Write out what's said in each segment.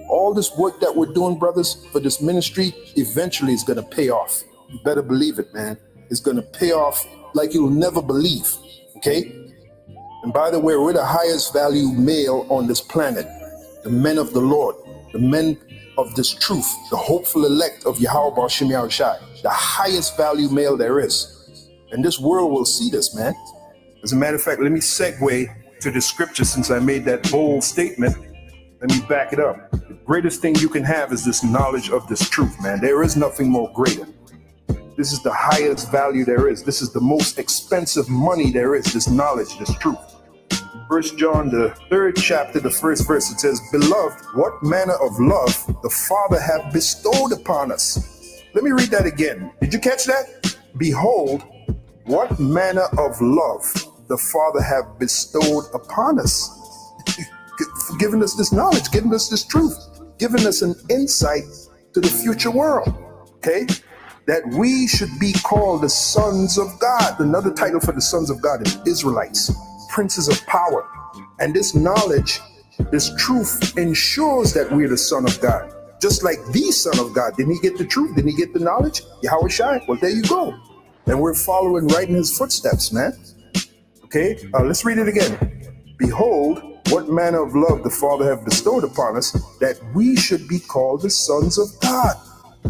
All this work that we're doing, brothers, for this ministry, eventually is going to pay off. You better believe it, man. It's going to pay off like you'll never believe. Okay? And by the way, we're the highest value male on this planet. The men of the Lord, the men of this truth, the hopeful elect of Yahweh Bashim Yahushai, the highest value male there is. And this world will see this, man. As a matter of fact, let me segue to the scripture since I made that bold statement. Let me back it up. The greatest thing you can have is this knowledge of this truth, man. There is nothing more greater. This is the highest value there is. This is the most expensive money there is, this knowledge, this truth. 1 John, the 3rd chapter, the 1st verse, it says, Beloved, what manner of love the Father hath bestowed upon us. Let me read that again. Did you catch that? Behold, what manner of love the Father hath bestowed upon us. Giving us this knowledge, giving us this truth, giving us an insight to the future world. Okay? That we should be called the sons of God. Another title for the sons of God is Israelites, princes of power. And this knowledge, this truth ensures that we're the son of God. Just like the son of God. Didn't he get the truth? Didn't he get the knowledge? Yahweh Shai. Well, there you go. And we're following right in his footsteps, man. Okay, let's read it again. Behold, what manner of love the Father hath bestowed upon us, that we should be called the sons of God.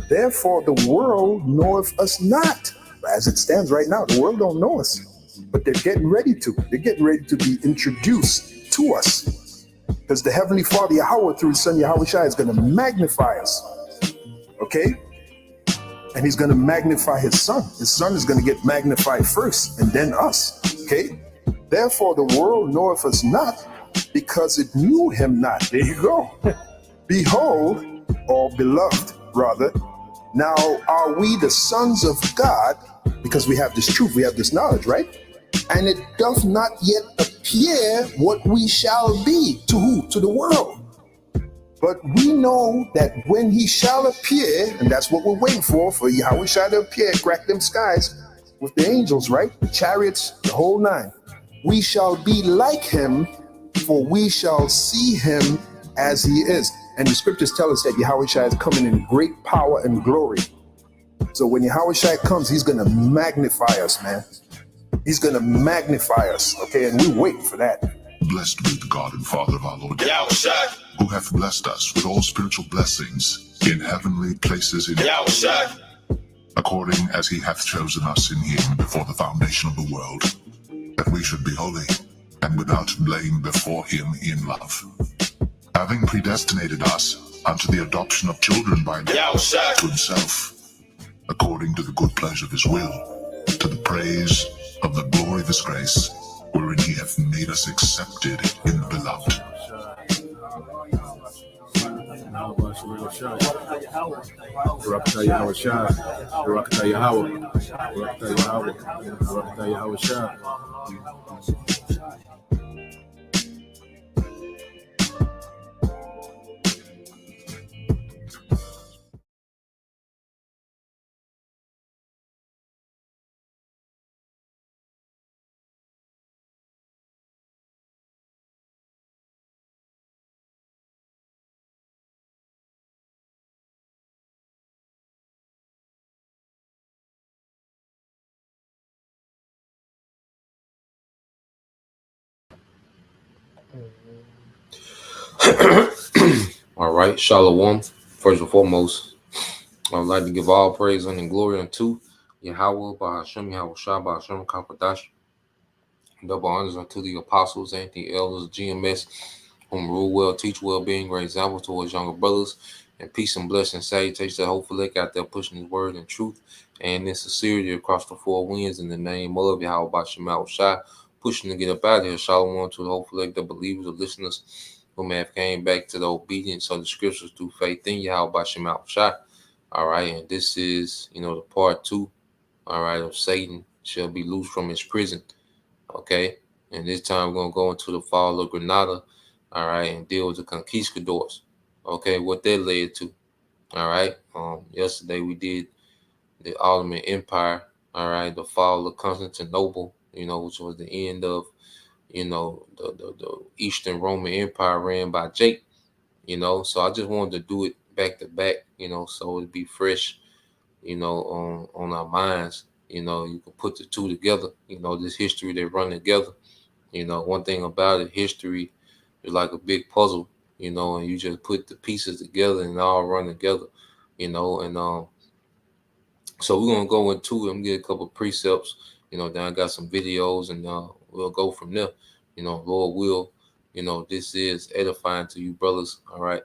Therefore the world knoweth us not. As it stands right now, the world don't know us. But they're getting ready to. They're getting ready to be introduced to us. Because the Heavenly Father, Yahweh, through his son Yahweh Shai, is going to magnify us. Okay? And he's going to magnify his son. His son is going to get magnified first, and then us. Okay? Therefore the world knoweth us not, because it knew him not. There you go. Behold, or beloved, rather, now are we the sons of God, because we have this truth, we have this knowledge, right? And it doth not yet appear what we shall be. To who? To the world. But we know that when he shall appear, and that's what we're waiting for Yahweh shall appear, crack them skies with the angels, right? The chariots, the whole nine. We shall be like him, for we shall see him as he is. And the scriptures tell us that Yahweh Shai is coming in great power and glory. So when Yahweh Shai comes, he's going to magnify us, man. He's going to magnify us, okay? And we wait for that. Blessed be the God and Father of our Lord Yahweh Shai, who hath blessed us with all spiritual blessings in heavenly places in Yahweh Shai, according as he hath chosen us in him before the foundation of the world, that we should be holy and without blame before him in love, having predestinated us unto the adoption of children by Yahweh Shai to himself, according to the good pleasure of his will, to the praise of the glory of his grace, wherein he hath made us accepted in the beloved. All right, Shalom. First and foremost, I would like to give all praise and glory unto Yahweh, Bahashem, Yahweh Shah, Bahashem, Kampadash. Double honors unto the apostles and the elders, GMS, whom rule well, teach well, being great example towards younger brothers, and peace and blessing, salutations to hopefully out there pushing his word and truth and in sincerity across the four winds in the name of Yahweh Bahashem, Yahweh Shah, pushing to get up out of here. Shalom to the hopefully the believers or listeners who may have came back to the obedience of the scriptures through faith in Yahweh Bahashem, Yahweh Shah. All right, and this is, the part 2, all right, of Satan shall be loosed from his prison. Okay, and this time we're gonna go into the fall of Granada, all right, and deal with the Conquistadors. Okay, what that led to. All right. Yesterday we did the Ottoman Empire, all right, the fall of Constantinople, which was the end of, the Eastern Roman Empire ran by Jake, So I just wanted to do it back to back, so it'd be fresh, on our minds. You can put the two together, this history, they run together. One thing about it, history is like a big puzzle, and you just put the pieces together and all run together, and so we're gonna go into it and get a couple of precepts, then I got some videos, and we'll go from there. Lord will, this is edifying to you brothers, all right,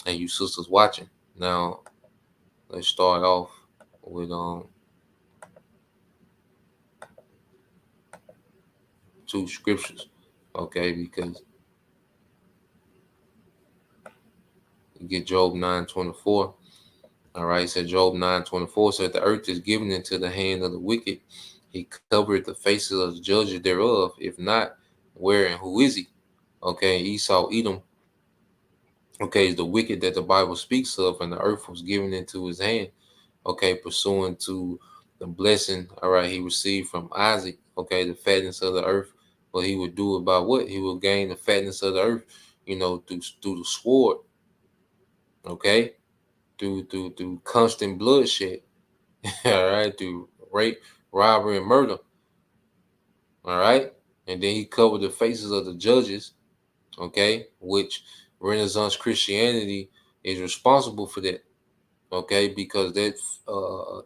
and you sisters watching. Now let's start off with two scriptures, okay, because you get Job 9:24. All right, it said Job 9:24 said the earth is given into the hand of the wicked. He covered the faces of the judges thereof. If not, where and who is he? Okay, Esau, Edom, okay, is the wicked that the Bible speaks of, and the earth was given into his hand, okay, pursuant to the blessing, all right, he received from Isaac, okay, the fatness of the earth. But he would do about what? He will gain the fatness of the earth, through the sword, okay, through constant bloodshed, all right, through rape, robbery, and murder, all right, and then he covered the faces of the judges, okay, which Renaissance Christianity is responsible for that, okay, because that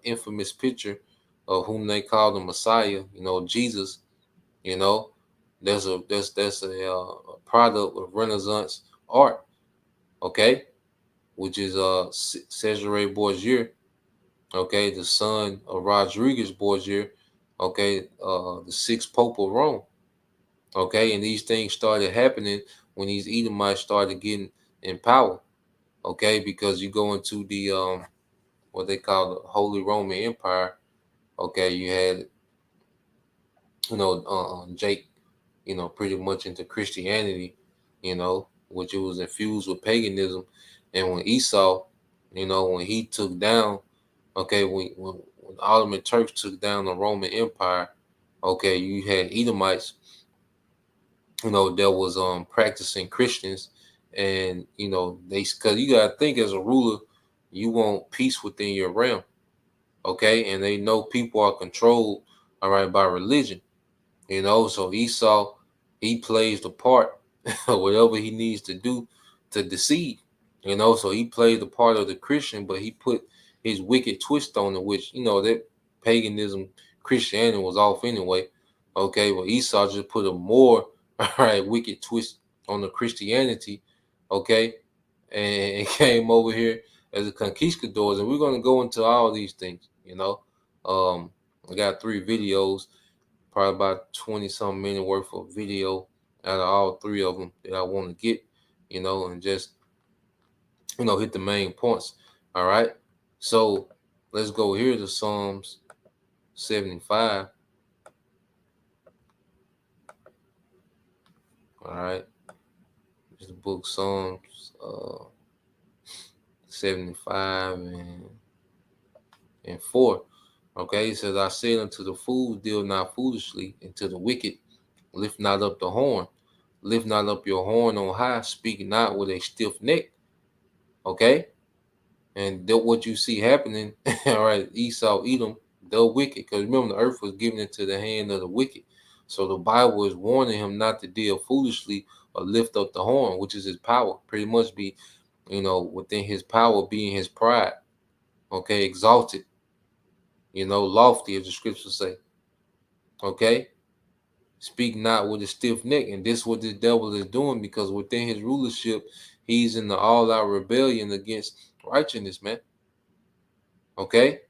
infamous picture of whom they call the Messiah, Jesus, you know, that's a product of Renaissance art, okay, which is Cesare Borgia, okay, the son of Rodriguez Borgia, okay, the sixth Pope of Rome, okay, and these things started happening when these Edomites started getting in power, okay, because you go into the what they call the Holy Roman Empire, okay, you had Jake, pretty much into Christianity, which it was infused with paganism, and when Esau, when he took down, okay, when the Ottoman Turks took down the Roman Empire, okay, you had Edomites, that was practicing Christians, and they, because you gotta think, as a ruler, you want peace within your realm, okay, and they know people are controlled, all right, by religion, so Esau, he plays the part, whatever he needs to do to deceive, so he played the part of the Christian, but he put his wicked twist on it, which, that paganism, Christianity was off anyway, okay, but Esau just put a more, all right, wicked twist on the Christianity, okay, and came over here as a conquistadors, and we're going to go into all these things, I got 3 videos, probably about 20 some minute worth of video out of all 3 of them that I want to get, and just, hit the main points. All right. So let's go here to Psalms 75. All right. It's the book Psalms 75 and 4. Okay. It says, I said unto the fools, deal not foolishly, and to the wicked, lift not up the horn. Lift not up your horn on high, speak not with a stiff neck. Okay. And what you see happening, all right, Esau, Edom, the wicked, because remember, the earth was given into the hand of the wicked. So the Bible is warning him not to deal foolishly or lift up the horn, which is his power. Pretty much be, within his power being his pride. Okay, exalted, lofty, as the scriptures say. Okay, speak not with a stiff neck. And this is what the devil is doing, because within his rulership, he's in the all-out rebellion against righteousness, man. Okay,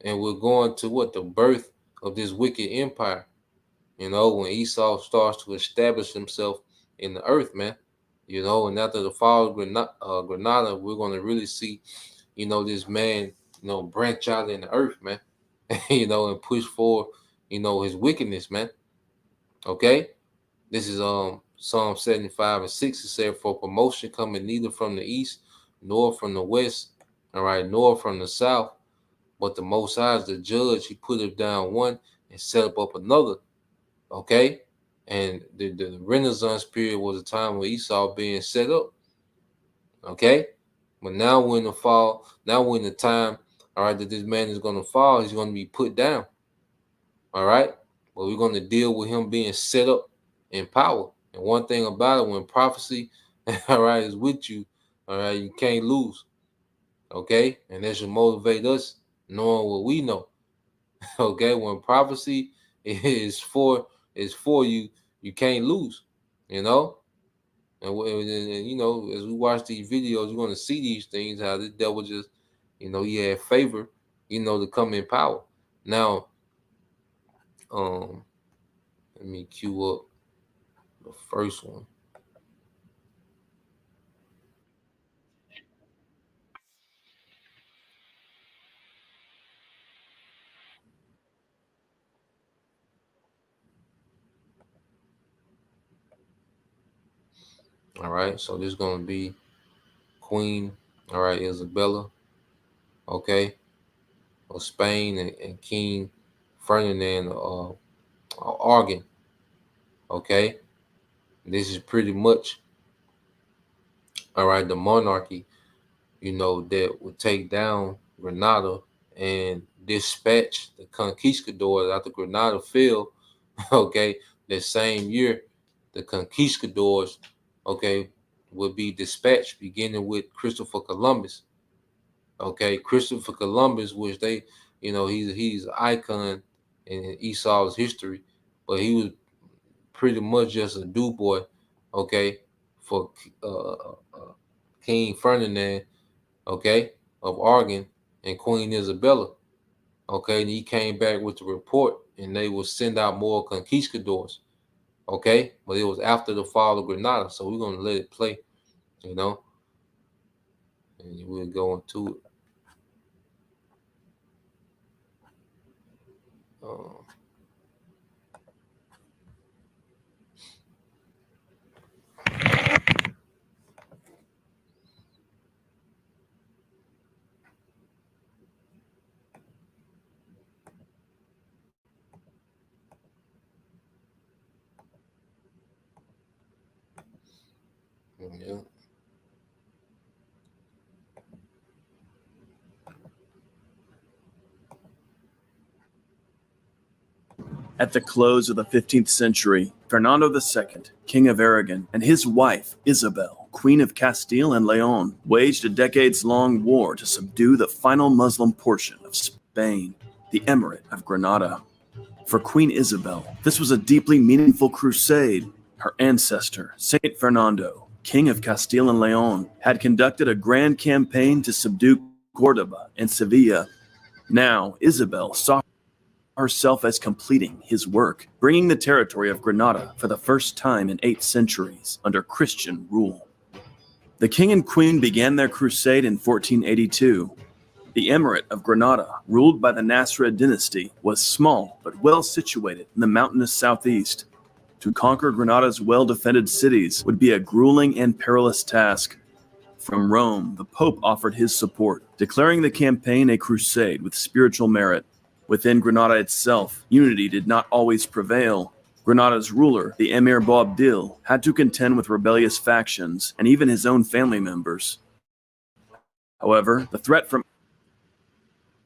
and we're going to what? The birth of this wicked empire. When Esau starts to establish himself in the earth, man. And after the fall of Granada, we're going to really see, this man, branch out in the earth, man. And push forward, his wickedness, man. Okay, this is Psalm 75 and 6. It said, for promotion coming neither from the east nor from the west, all right, nor from the south. But the Most High is the judge. He put it down one and set up another. Okay? And the Renaissance period was a time where Esau being set up. Okay, but now we're in the fall. Now we're in the time. All right, that this man is going to fall. He's going to be put down. All right, but we're going to deal with him being set up in power. And one thing about it, when prophecy, all right, is with you, all right, you can't lose. Okay, and that should motivate us knowing what we know. Okay, when prophecy is for you, you can't lose. You know, and you know, as we watch these videos, we're going to see these things how the devil just, you know, he had favor, you know, to come in power. Now, um, let me cue up the first one. All right, so this is going to be Queen, all right, Isabella, okay, of Spain, and King Ferdinand of Aragon, okay. This is pretty much, all right, the monarchy, you know, that would take down Granada and dispatch the conquistadors after Granada fell. Okay, that same year, the conquistadors, okay, would be dispatched, beginning with Christopher Columbus. Okay, Christopher Columbus, which they, you know, he's an icon in Esau's history, but he was pretty much just a do boy, okay, for King Ferdinand, okay, of Aragon, and Queen Isabella. Okay, and he came back with the report, and they will send out more conquistadors. Okay, but it was after the fall of Granada, so we're gonna let it play, you know, and we'll go into it. Uh, yeah. At the close of the 15th century, Fernando II, King of Aragon, and his wife, Isabel, Queen of Castile and Leon, waged a decades-long war to subdue the final Muslim portion of Spain, the Emirate of Granada. For Queen Isabel, this was a deeply meaningful crusade. Her ancestor, Saint Fernando, King of Castile and Leon, had conducted a grand campaign to subdue Cordoba and Sevilla. Now, Isabel saw herself as completing his work, bringing the territory of Granada for the first time in 8 centuries under Christian rule. The king and queen began their crusade in 1482. The Emirate of Granada, ruled by the Nasrid dynasty, was small but well situated in the mountainous southeast. To conquer Granada's well-defended cities would be a grueling and perilous task. From Rome, the Pope offered his support, declaring the campaign a crusade with spiritual merit. Within Granada itself, unity did not always prevail. Granada's ruler, the Emir Boabdil, had to contend with rebellious factions and even his own family members. However, the threat from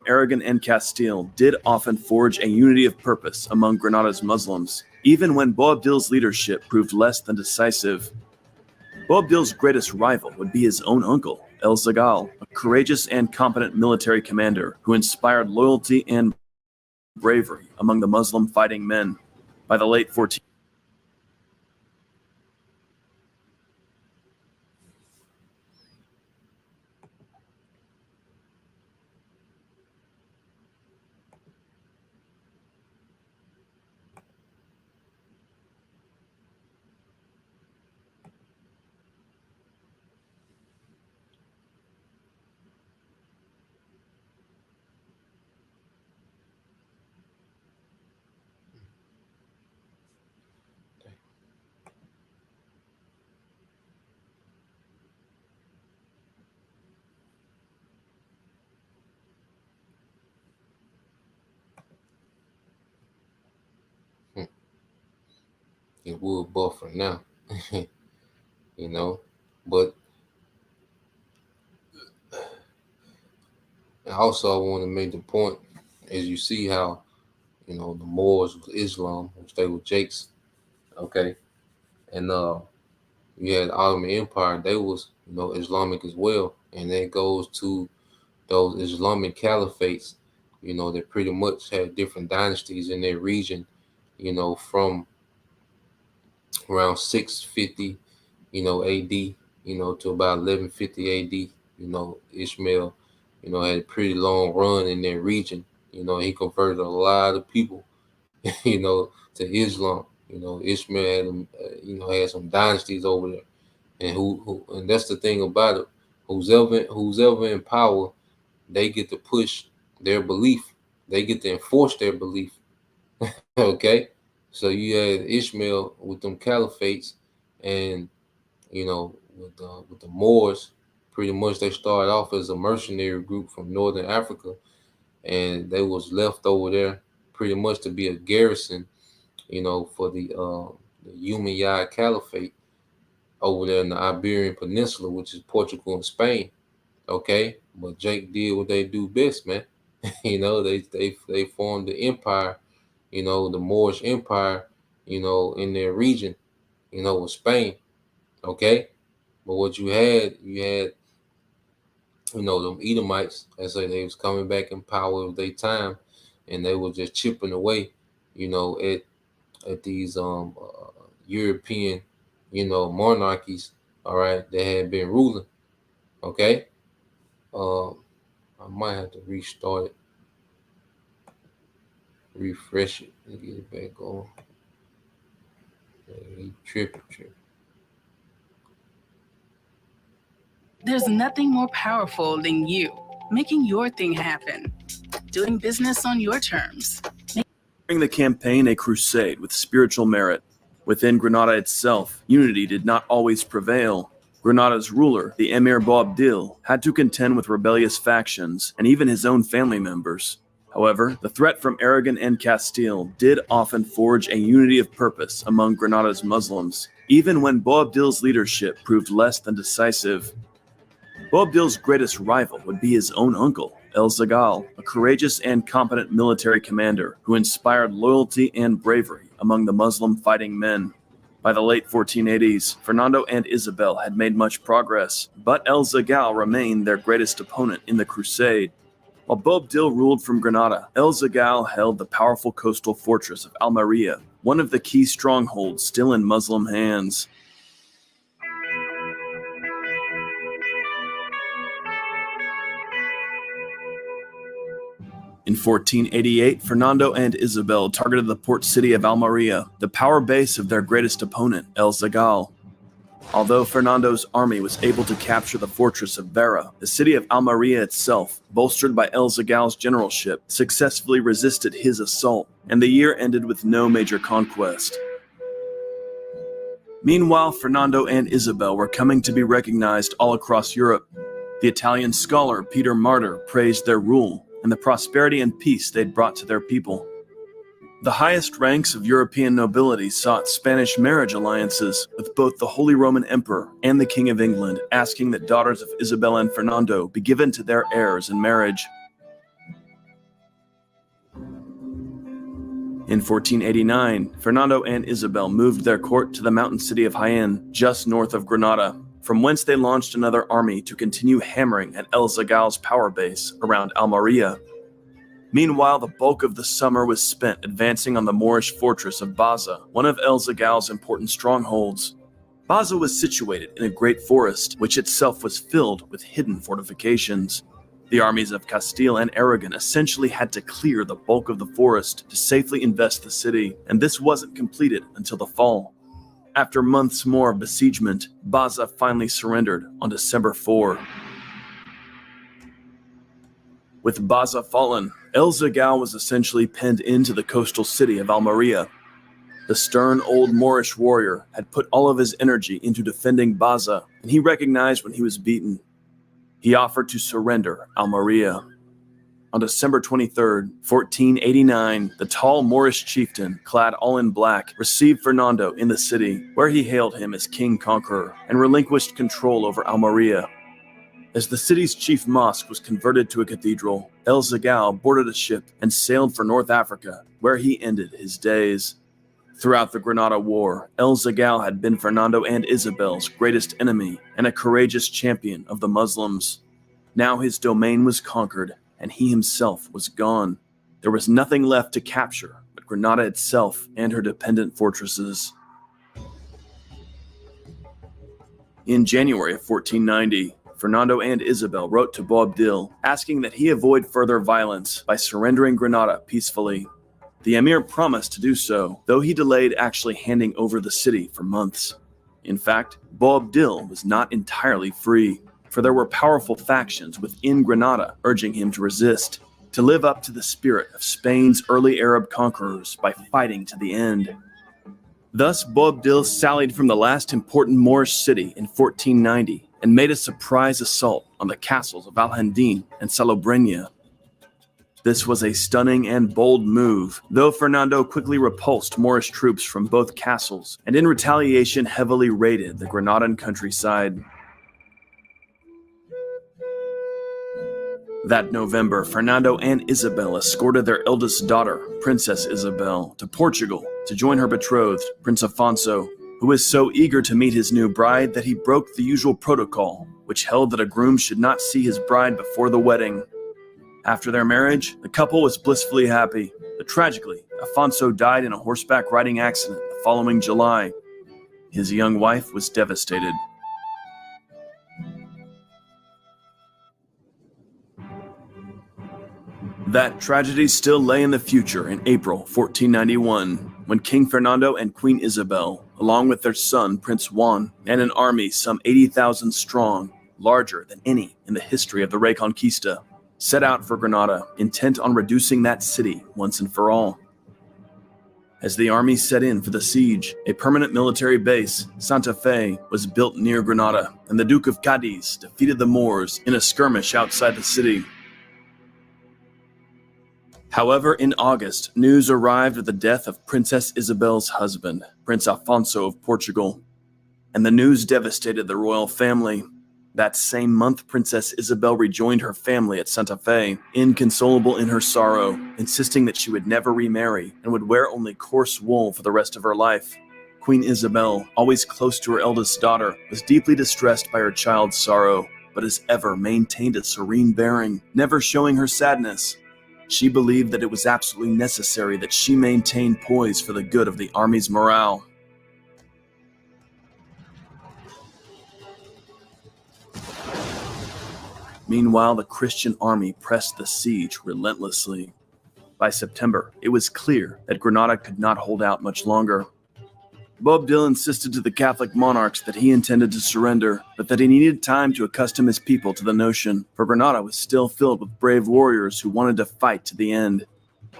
Aragon and Castile did often forge a unity of purpose among Granada's Muslims, even when Boabdil's leadership proved less than decisive. Boabdil's greatest rival would be his own uncle, El Zagal, a courageous and competent military commander who inspired loyalty and bravery among the Muslim fighting men. By the late 14th It would buffer now, you know, but And also, I want to make the point, as you see how, the Moors was Islam, which they were Jakes, okay? And you had the Ottoman Empire, they was, Islamic as well. And that goes to those Islamic caliphates, that pretty much had different dynasties in their region, from around 650, AD, to about 1150 AD. Ishmael, had a pretty long run in their region. He converted a lot of people, to Islam. Ishmael had, had some dynasties over there, and and that's the thing about it. Who's ever in power, they get to push their belief. They get to enforce their belief. Okay, so you had Ishmael with them caliphates, and with the Moors, pretty much they started off as a mercenary group from northern Africa, and they was left over there pretty much to be a garrison, for the Umayyad Caliphate over there in the Iberian Peninsula, which is Portugal and Spain. Okay, but Jake did what they do best, man. They formed the empire, the Moorish Empire, in their region, with Spain. Okay, but what you had, them Edomites, as I say, they was coming back in power of their time, and they were just chipping away, at these European, monarchies, all right, that had been ruling. Okay, I might have to restart it, refresh it, and get it back on. Tripping. There's nothing more powerful than you making your thing happen, doing business on your terms. During the campaign, a crusade with spiritual merit. Within Granada itself, unity did not always prevail. Granada's ruler, the Emir Boabdil, had to contend with rebellious factions and even his own family members. However, the threat from Aragon and Castile did often forge a unity of purpose among Granada's Muslims, even when Boabdil's leadership proved less than decisive. Boabdil's greatest rival would be his own uncle, El Zagal, a courageous and competent military commander who inspired loyalty and bravery among the Muslim fighting men. By the late 1480s, Fernando and Isabel had made much progress, but El Zagal remained their greatest opponent in the crusade. While Boabdil ruled from Granada, El Zagal held the powerful coastal fortress of Almeria, one of the key strongholds still in Muslim hands. In 1488, Fernando and Isabel targeted the port city of Almeria, the power base of their greatest opponent, El Zagal. Although Fernando's army was able to capture the fortress of Vera, the city of Almeria itself, bolstered by El Zagal's generalship, successfully resisted his assault, and the year ended with no major conquest. Meanwhile, Fernando and Isabel were coming to be recognized all across Europe. The Italian scholar Peter Martyr praised their rule and the prosperity and peace they'd brought to their people. The highest ranks of European nobility sought Spanish marriage alliances with both the Holy Roman Emperor and the King of England, asking that daughters of Isabella and Fernando be given to their heirs in marriage. In 1489, Fernando and Isabel moved their court to the mountain city of Jaén, just north of Granada, from whence they launched another army to continue hammering at El Zagal's power base around Almeria. Meanwhile, the bulk of the summer was spent advancing on the Moorish fortress of Baza, one of El Zagal's important strongholds. Baza was situated in a great forest, which itself was filled with hidden fortifications. The armies of Castile and Aragon essentially had to clear the bulk of the forest to safely invest the city, and this wasn't completed until the fall. After months more of besiegement, Baza finally surrendered on December 4. With Baza fallen, El Zagal was essentially penned into the coastal city of Almeria. The stern old Moorish warrior had put all of his energy into defending Baza, and he recognized when he was beaten. He offered to surrender Almeria. On December 23, 1489, the tall Moorish chieftain, clad all in black, received Fernando in the city, where he hailed him as king conqueror and relinquished control over Almeria. As the city's chief mosque was converted to a cathedral, El Zagao boarded a ship and sailed for North Africa, where he ended his days. Throughout the Granada War, El Zagao had been Fernando and Isabel's greatest enemy and a courageous champion of the Muslims. Now his domain was conquered, and he himself was gone. There was nothing left to capture but Granada itself and her dependent fortresses. In January of 1490, Fernando and Isabel wrote to Boabdil asking that he avoid further violence by surrendering Granada peacefully. The emir promised to do so, though he delayed actually handing over the city for months. In fact, Boabdil was not entirely free, for there were powerful factions within Granada urging him to resist, to live up to the spirit of Spain's early Arab conquerors by fighting to the end. Thus, Boabdil sallied from the last important Moorish city in 1490 and made a surprise assault on the castles of Alhandin and Salobreña. This was a stunning and bold move, though Fernando quickly repulsed Moorish troops from both castles and in retaliation heavily raided the Granadan countryside. That November, Fernando and Isabel escorted their eldest daughter, Princess Isabel, to Portugal to join her betrothed, Prince Afonso, who was so eager to meet his new bride that he broke the usual protocol, which held that a groom should not see his bride before the wedding. After their marriage, the couple was blissfully happy, but tragically, Afonso died in a horseback riding accident the following July. His young wife was devastated. That tragedy still lay in the future in April 1491, when King Fernando and Queen Isabel, along with their son Prince Juan, and an army some 80,000 strong, larger than any in the history of the Reconquista, set out for Granada, intent on reducing that city once and for all. As the army set in for the siege, a permanent military base, Santa Fe, was built near Granada, and the Duke of Cadiz defeated the Moors in a skirmish outside the city. However, in August, news arrived of the death of Princess Isabel's husband, Prince Afonso of Portugal, and the news devastated the royal family. That same month, Princess Isabel rejoined her family at Santa Fe, inconsolable in her sorrow, insisting that she would never remarry and would wear only coarse wool for the rest of her life. Queen Isabel, always close to her eldest daughter, was deeply distressed by her child's sorrow, but as ever maintained a serene bearing, never showing her sadness. She believed that it was absolutely necessary that she maintain poise for the good of the army's morale. Meanwhile, the Christian army pressed the siege relentlessly. By September, it was clear that Granada could not hold out much longer. Boabdil insisted to the Catholic monarchs that he intended to surrender, but that he needed time to accustom his people to the notion, for Granada was still filled with brave warriors who wanted to fight to the end.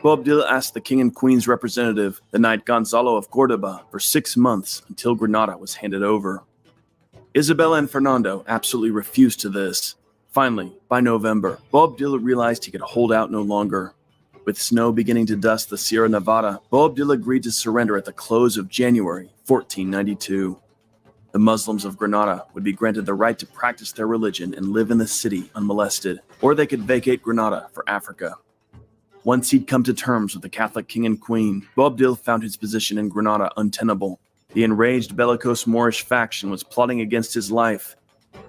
Boabdil asked the king and queen's representative, the knight Gonzalo of Cordoba, for 6 months until Granada was handed over. Isabel and Fernando absolutely refused to this. Finally, by November, Boabdil realized he could hold out no longer. With snow beginning to dust the Sierra Nevada, Boabdil agreed to surrender at the close of January 1492. The Muslims of Granada would be granted the right to practice their religion and live in the city unmolested, or they could vacate Granada for Africa. Once he'd come to terms with the Catholic king and queen, Boabdil found his position in Granada untenable. The enraged bellicose Moorish faction was plotting against his life.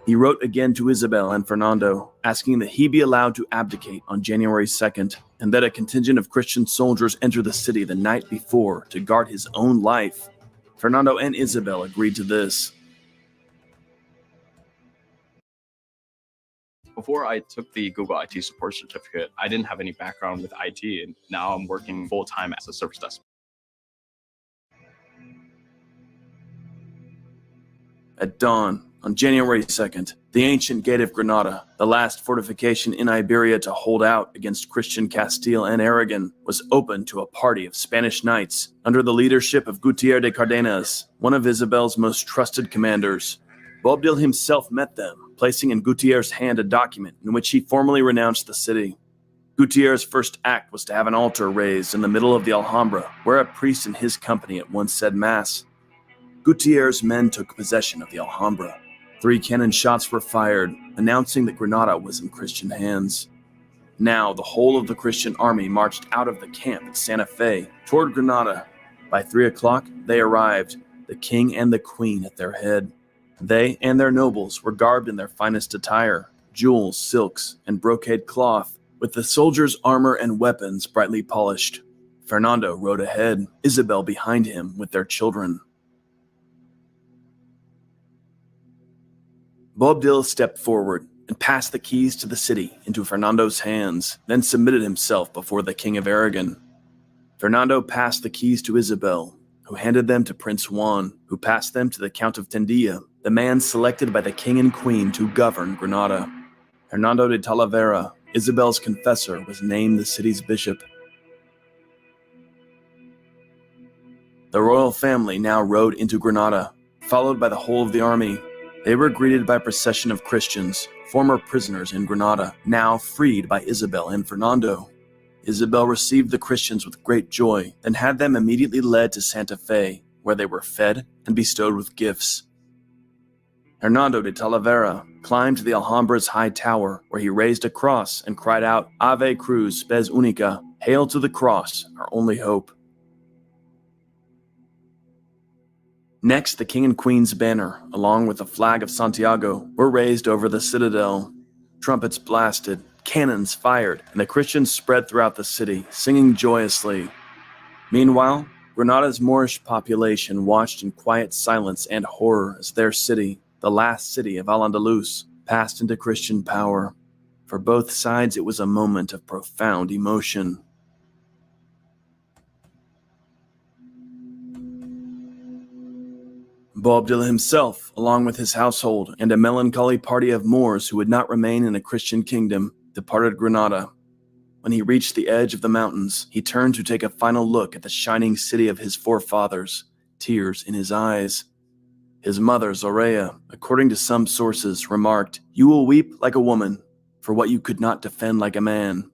He wrote again to Isabel and Fernando, asking that he be allowed to abdicate on January 2nd, and that a contingent of Christian soldiers enter the city the night before to guard his own life. Fernando and Isabel agreed to this. Before I took the Google IT support certificate, I didn't have any background with IT, and now I'm working full-time as a service desk. At dawn, on January 2nd, the ancient gate of Granada, the last fortification in Iberia to hold out against Christian Castile and Aragon, was opened to a party of Spanish knights under the leadership of Gutierre de Cardenas, one of Isabel's most trusted commanders. Boabdil himself met them, placing in Gutierre's hand a document in which he formally renounced the city. Gutierre's first act was to have an altar raised in the middle of the Alhambra, where a priest in his company at once said Mass. Gutierre's men took possession of the Alhambra. 3 cannon shots were fired, announcing that Granada was in Christian hands. Now, the whole of the Christian army marched out of the camp at Santa Fe toward Granada. By 3 o'clock, they arrived, the king and the queen at their head. They and their nobles were garbed in their finest attire, jewels, silks, and brocade cloth, with the soldiers' armor and weapons brightly polished. Fernando rode ahead, Isabel behind him with their children. Boabdil stepped forward and passed the keys to the city into Fernando's hands, then submitted himself before the King of Aragon. Fernando passed the keys to Isabel, who handed them to Prince Juan, who passed them to the Count of Tendilla, the man selected by the king and queen to govern Granada. Hernando de Talavera, Isabel's confessor, was named the city's bishop. The royal family now rode into Granada, followed by the whole of the army. They were greeted by a procession of Christians, former prisoners in Granada, now freed by Isabel and Fernando. Isabel received the Christians with great joy, then had them immediately led to Santa Fe, where they were fed and bestowed with gifts. Hernando de Talavera climbed to the Alhambra's high tower, where he raised a cross and cried out, Ave Cruz, Spes Unica, hail to the cross, our only hope. Next, the king and queen's banner, along with the flag of Santiago, were raised over the citadel. Trumpets blasted, cannons fired, and the Christians spread throughout the city, singing joyously. Meanwhile, Granada's Moorish population watched in quiet silence and horror as their city, the last city of Al-Andalus, passed into Christian power. For both sides, it was a moment of profound emotion. Boabdil himself, along with his household and a melancholy party of Moors who would not remain in a Christian kingdom, departed Granada. When he reached the edge of the mountains, he turned to take a final look at the shining city of his forefathers, tears in his eyes. His mother, Zoraia, according to some sources, remarked, "You will weep like a woman for what you could not defend like a man."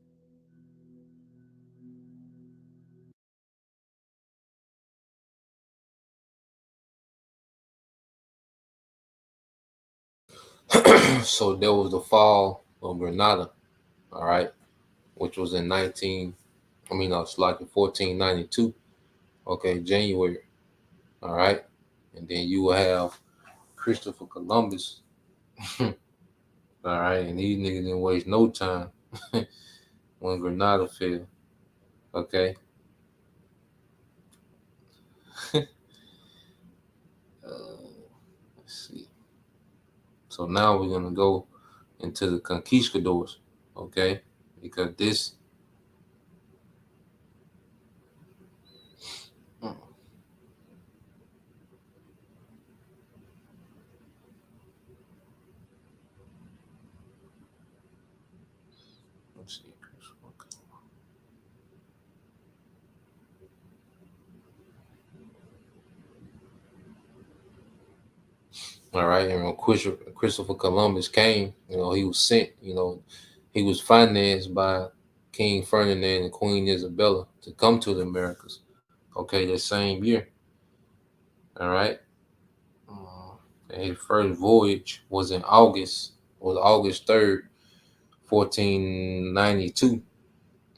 So there was the fall of Granada, all right, which was in 1492, okay, January, all right, and then you will have Christopher Columbus, all right, and these niggas didn't waste no time when Granada fell, okay. Let's see. So now we're gonna go into the Conquistadors, okay, because this. Let's see. All right, and when Christopher Columbus came, he was sent, he was financed by King Ferdinand and Queen Isabella to come to the Americas, okay, that same year. All right. And his first voyage was August 3rd, 1492.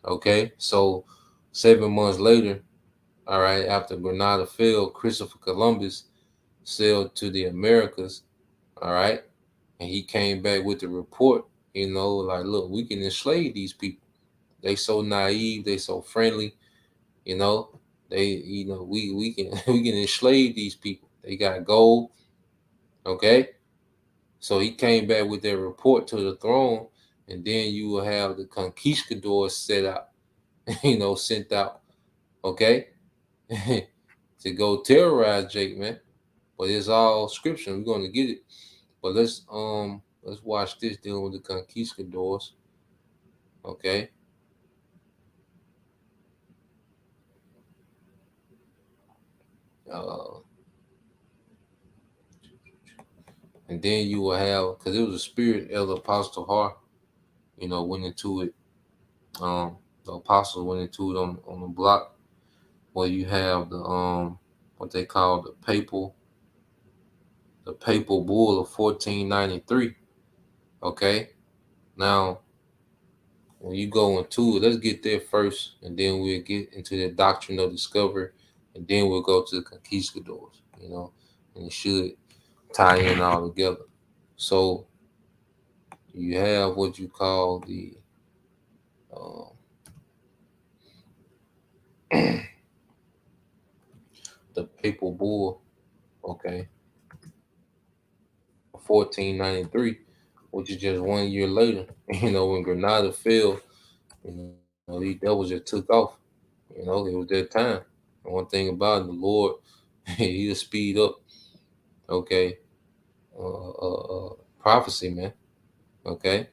Okay, so 7 months later, all right, after Granada fell, Christopher Columbus sailed to the Americas, all right, and he came back with the report, like, look, we can enslave these people. They so naive, they so friendly, we can we can enslave these people. They got gold, okay. So he came back with their report to the throne, and then you will have the conquistadors sent out, okay, to go terrorize Jake, man. But it's all scripture. We're going to get it. But let's watch this dealing with the conquistadors, okay. And then you will have, because it was a spirit of the Apostle Har, went into it. The apostles went into it on the block, where you have the what they call the the Papal Bull of 1493. Okay, now when you go into it, let's get there first, and then we'll get into the doctrine of discovery, and then we'll go to the Conquistadors. And it should tie in all together. So you have what you call the uh, the Papal Bull, okay, 1493, which is just 1 year later. When Granada fell, these devils just took off. It was their time. And one thing about it, the Lord, He'll speed up, okay, prophecy, man. Okay,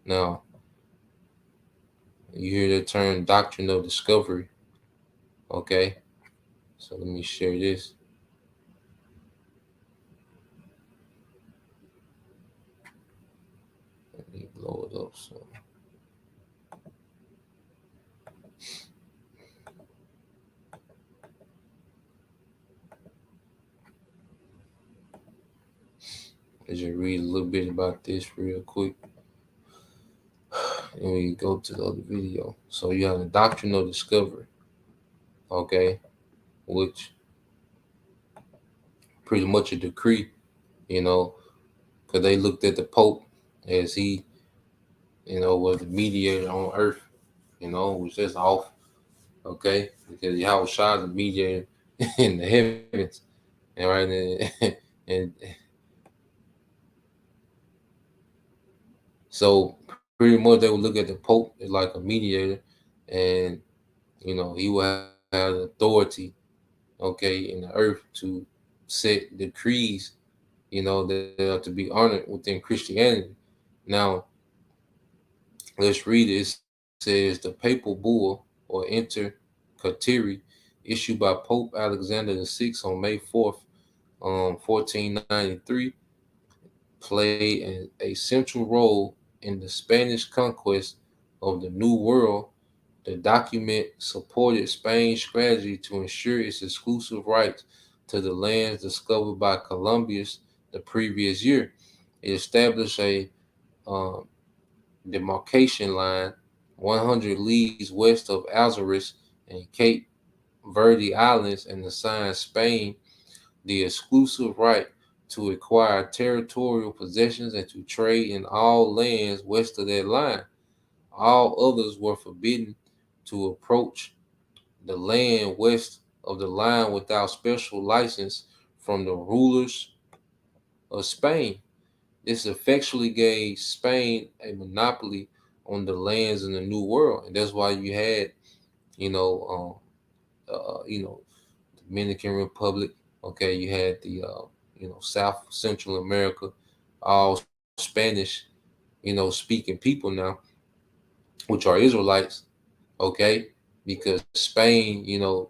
now you hear the term doctrine of discovery. Okay, so let me share this. Let me blow it up. So. Let's just read a little bit about this real quick. And we go to the other video. So you have the doctrine of discovery, okay, which pretty much a decree, because they looked at the Pope as he, was the mediator on earth, was just off, okay, because Yahweh Shah is the mediator in the heavens, and right, and so pretty much they would look at the Pope as like a mediator, and he will have authority, okay, in the earth to set decrees, that are to be honored within Christianity. Now, let's read it. It says the Papal Bull or Inter Cartiri issued by Pope Alexander VI on May 4th, 1493, played a central role in the Spanish conquest of the New World. The document supported Spain's strategy to ensure its exclusive rights to the lands discovered by Columbus the previous year. It established a demarcation line 100 leagues west of Azores and Cape Verde Islands and assigned Spain the exclusive right to acquire territorial possessions and to trade in all lands west of that line. All others were forbidden to approach the land west of the line without special license from the rulers of Spain. This effectually gave Spain a monopoly on the lands in the New World, and that's why you had, Dominican Republic. Okay, you had the, South Central America, all Spanish, speaking people now, which are Israelites. Okay, because Spain,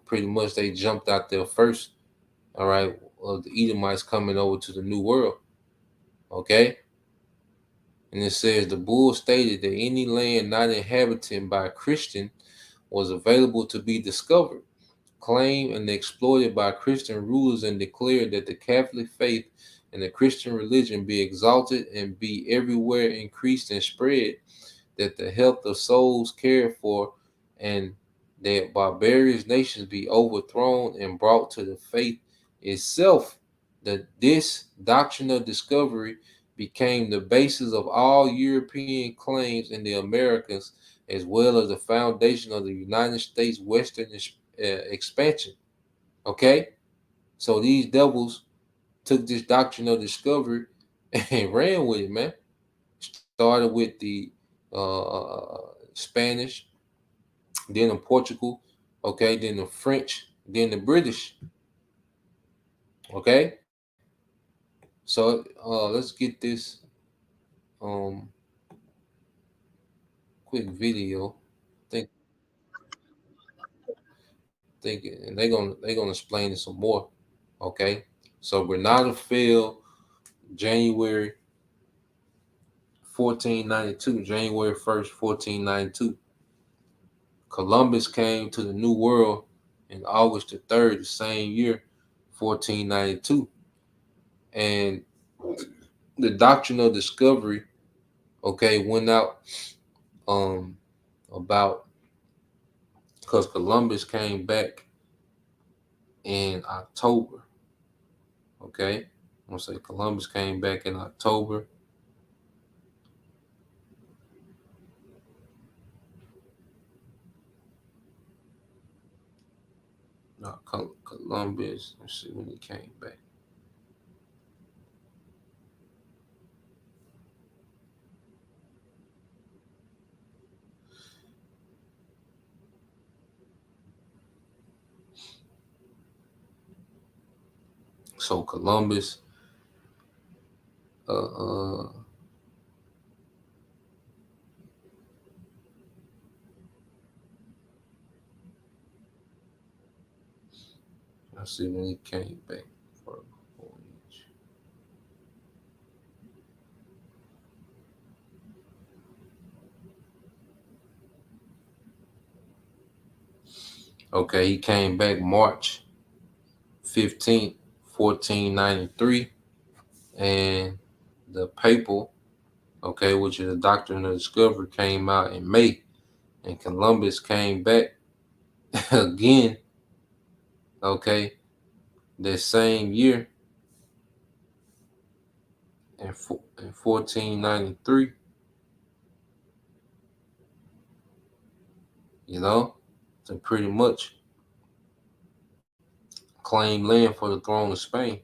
pretty much they jumped out there first. All right, of the Edomites coming over to the New World. Okay. And it says the bull stated that any land not inhabited by a Christian was available to be discovered, claimed and exploited by Christian rulers, and declared that the Catholic faith and the Christian religion be exalted and be everywhere increased and spread, that the health of souls cared for, and that barbarous nations be overthrown and brought to the faith itself. That this doctrine of discovery became the basis of all European claims in the Americas, as well as the foundation of the United States Western expansion. Okay, so these devils took this doctrine of discovery and ran with it, man. Started with the Spanish, then the Portugal, okay, then the French, then the British. Okay, so let's get this quick video. Think and they're gonna explain it some more. Okay, so Granada fell January 1492, January 1st, 1492. Columbus came to the New World in August the 3rd, the same year, 1492. And the doctrine of discovery, okay, went out about, because Columbus came back in October. Okay, I'm gonna say Columbus came back in October. No, Columbus. Let's see when he came back. So Columbus, let's see when he came back for a voyage. Okay, he came back March 15th, 1493, and the papal, okay, which is the doctrine of discovery, came out in May, and Columbus came back again, okay, that same year in 1493, you know, to pretty much claim land for the throne of Spain.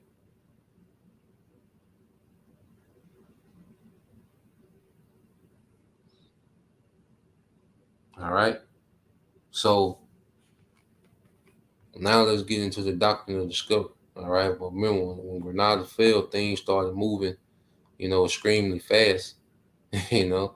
All right. So now let's get into the doctrine of discovery. All right. But remember, when Granada fell, things started moving, extremely fast. you know.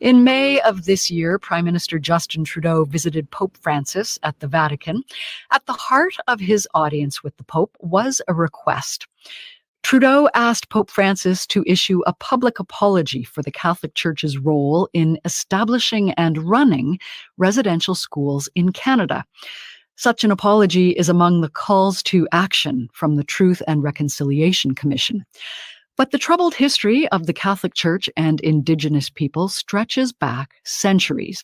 In May of this year, Prime Minister Justin Trudeau visited Pope Francis at the Vatican. At the heart of his audience with the Pope was a request. Trudeau asked Pope Francis to issue a public apology for the Catholic Church's role in establishing and running residential schools in Canada. Such an apology is among the calls to action from the Truth and Reconciliation Commission. But the troubled history of the Catholic Church and Indigenous people stretches back centuries.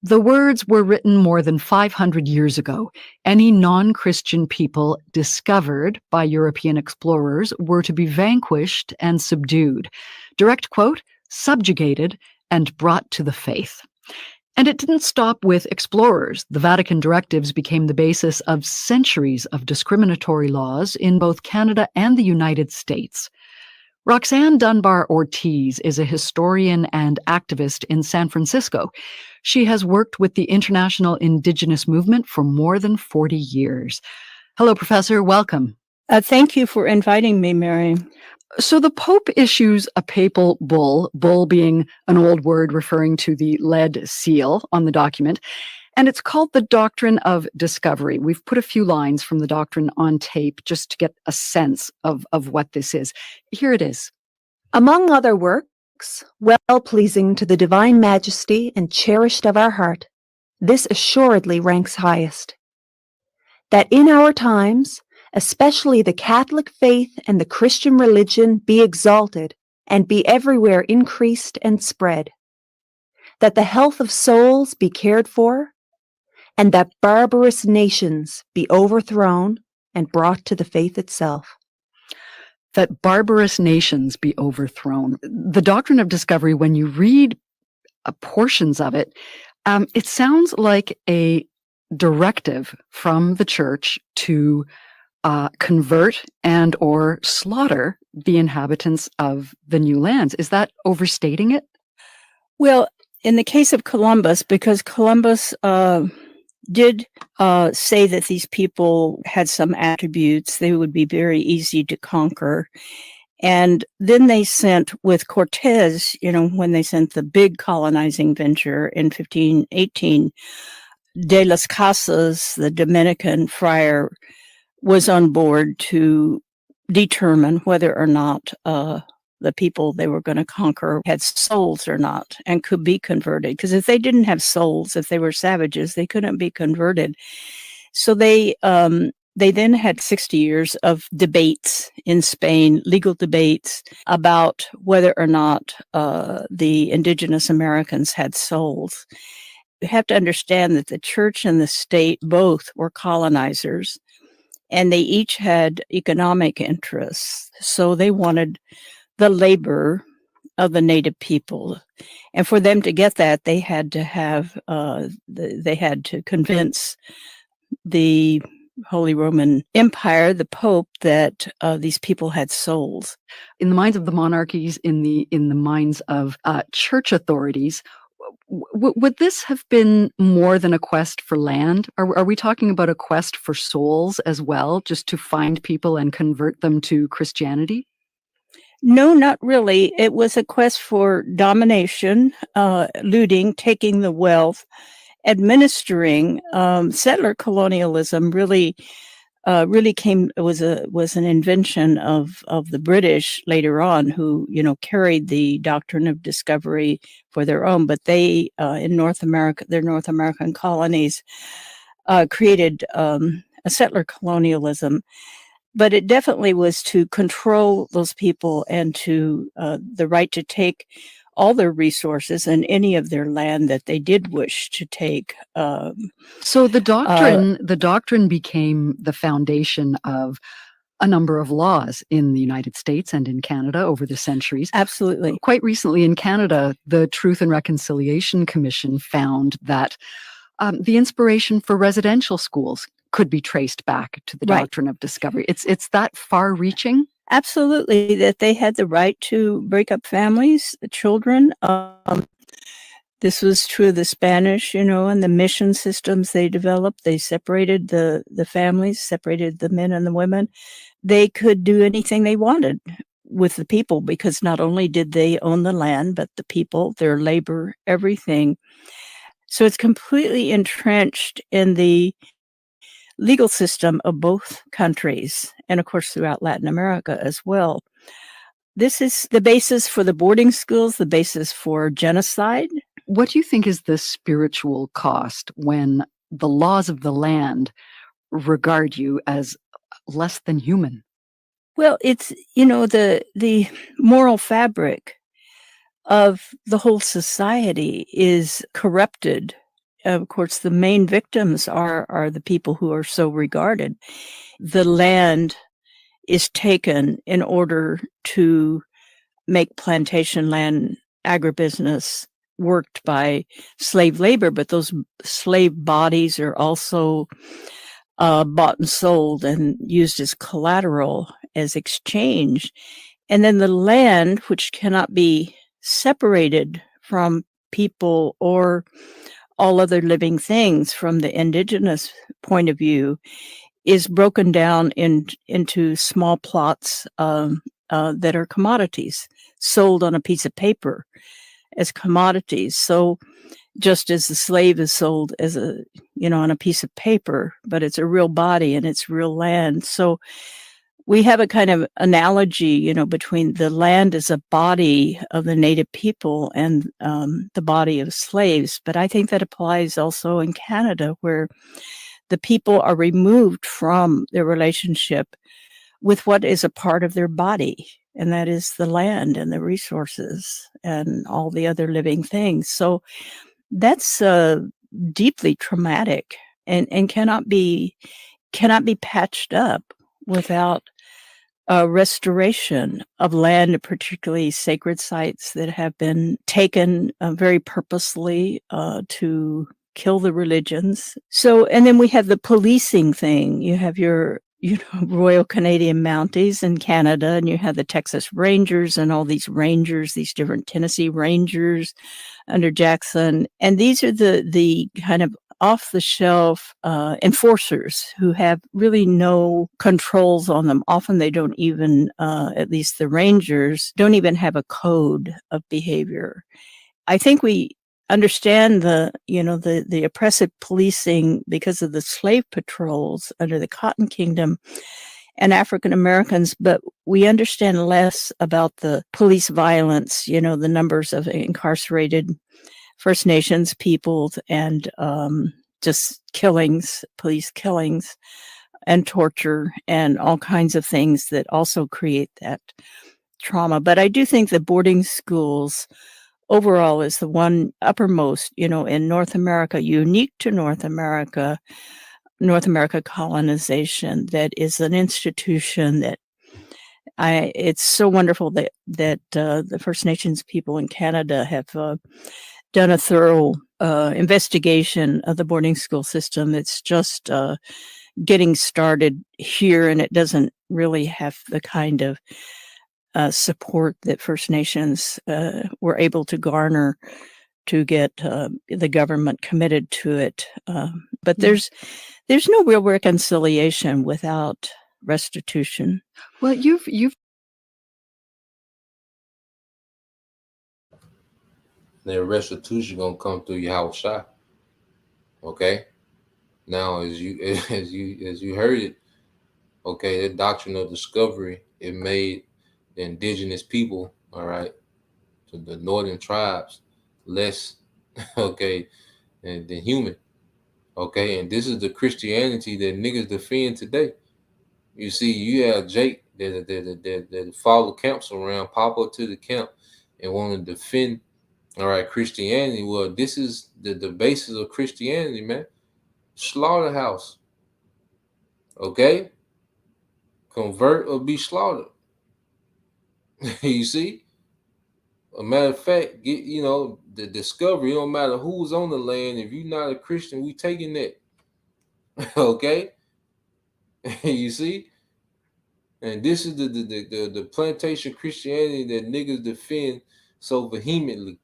The words were written more than 500 years ago. Any non-Christian people discovered by European explorers were to be vanquished and subdued. Direct quote, subjugated and brought to the faith. And it didn't stop with explorers. The Vatican directives became the basis of centuries of discriminatory laws in both Canada and the United States. Roxanne Dunbar Ortiz is a historian and activist in San Francisco. She has worked with the International Indigenous Movement for more than 40 years. Hello, Professor. Welcome. Thank you for inviting me, Mary. So the Pope issues a papal bull being an old word referring to the lead seal on the document, and it's called the Doctrine of Discovery. We've put a few lines from the doctrine on tape just to get a sense of what this is. Here it is. Among other works, well pleasing to the divine majesty and cherished of our heart, this assuredly ranks highest. That in our times, especially the Catholic faith and the Christian religion be exalted and be everywhere increased and spread. That the health of souls be cared for, and that barbarous nations be overthrown and brought to the faith itself. That barbarous nations be overthrown. The Doctrine of Discovery, when you read portions of it, it sounds like a directive from the church to convert and or slaughter the inhabitants of the new lands. Is that overstating it? Well, in the case of Columbus, because Columbus did say that these people had some attributes, they would be very easy to conquer. And then they sent, with Cortez, when they sent the big colonizing venture in 1518, De las Casas, the Dominican friar, was on board to determine whether or not the people they were going to conquer had souls or not and could be converted. Because if they didn't have souls, if they were savages, they couldn't be converted. So they then had 60 years of debates in Spain, legal debates about whether or not the indigenous Americans had souls. You have to understand that the church and the state both were colonizers, and they each had economic interests. So they wanted the labor of the native people. And for them to get that, they had to have, they had to convince the Holy Roman Empire, the Pope, that these people had souls. In the minds of the monarchies, in the minds of church authorities, would this have been more than a quest for land? Are we talking about a quest for souls as well, just to find people and convert them to Christianity? No, not really. It was a quest for domination, looting, taking the wealth, administering. Settler colonialism really came, was an invention of the British later on, who carried the doctrine of discovery for their own. But they in North America, their North American colonies, created a settler colonialism. But it definitely was to control those people and to the right to take all their resources and any of their land that they did wish to take. So the doctrine became the foundation of a number of laws in the United States and in Canada over the centuries. Absolutely. Quite recently in Canada, the Truth and Reconciliation Commission found that the inspiration for residential schools could be traced back to the doctrine of discovery. It's that far-reaching? Absolutely, that they had the right to break up families, children. This was true of the Spanish, and the mission systems they developed. They separated the families, separated the men and the women. They could do anything they wanted with the people, because not only did they own the land, but the people, their labor, everything. So it's completely entrenched in the legal system of both countries, and of course throughout Latin America as well. This is the basis for the boarding schools, the basis for genocide. What do you think is the spiritual cost when the laws of the land regard you as less than human? Well, it's, the moral fabric of the whole society is corrupted. Of course, the main victims are the people who are so regarded. The land is taken in order to make plantation land agribusiness worked by slave labor, but those slave bodies are also bought and sold and used as collateral, as exchange. And then the land, which cannot be separated from people or all other living things from the indigenous point of view, is broken down into small plots that are commodities, sold on a piece of paper as commodities. So just as the slave is sold as on a piece of paper, but it's a real body and it's real land. So we have a kind of analogy, between the land as a body of the native people and the body of slaves. But I think that applies also in Canada, where the people are removed from their relationship with what is a part of their body, and that is the land and the resources and all the other living things. So that's deeply traumatic and cannot be patched up without restoration of land, particularly sacred sites that have been taken very purposely to kill the religions. So, and then we have the policing thing. You have your Royal Canadian Mounties in Canada, and you have the Texas Rangers and all these rangers, these different Tennessee Rangers under Jackson. And these are the kind of off the shelf enforcers who have really no controls on them. Often they don't even, at least the rangers, don't even have a code of behavior. I think we understand the oppressive policing because of the slave patrols under the Cotton Kingdom and African Americans, but we understand less about the police violence, the numbers of incarcerated First Nations people and just killings, police killings and torture and all kinds of things that also create that trauma. But I do think that boarding schools overall is the one uppermost, in North America, unique to North America colonization, that is an institution that it's so wonderful that the First Nations people in Canada have done a thorough investigation of the boarding school system. It's just getting started here, and it doesn't really have the kind of support that First Nations were able to garner to get the government committed to it. But there's no real reconciliation without restitution. Well, you've The restitution gonna come through your house shot. Okay. Now, as you heard it, okay, the doctrine of discovery, it made the indigenous people, all right, to the northern tribes, less okay than human. Okay, and this is the Christianity that niggas defend today. You see, you have Jake that follow camps around, pop up to the camp and want to defend, all right, Christianity. Well, this is the basis of Christianity, man. Slaughterhouse. Okay? Convert or be slaughtered. You see? A matter of fact, get the discovery. It don't matter who's on the land. If you're not a Christian, we taking that. Okay? You see? And this is the plantation Christianity that niggas defend so vehemently.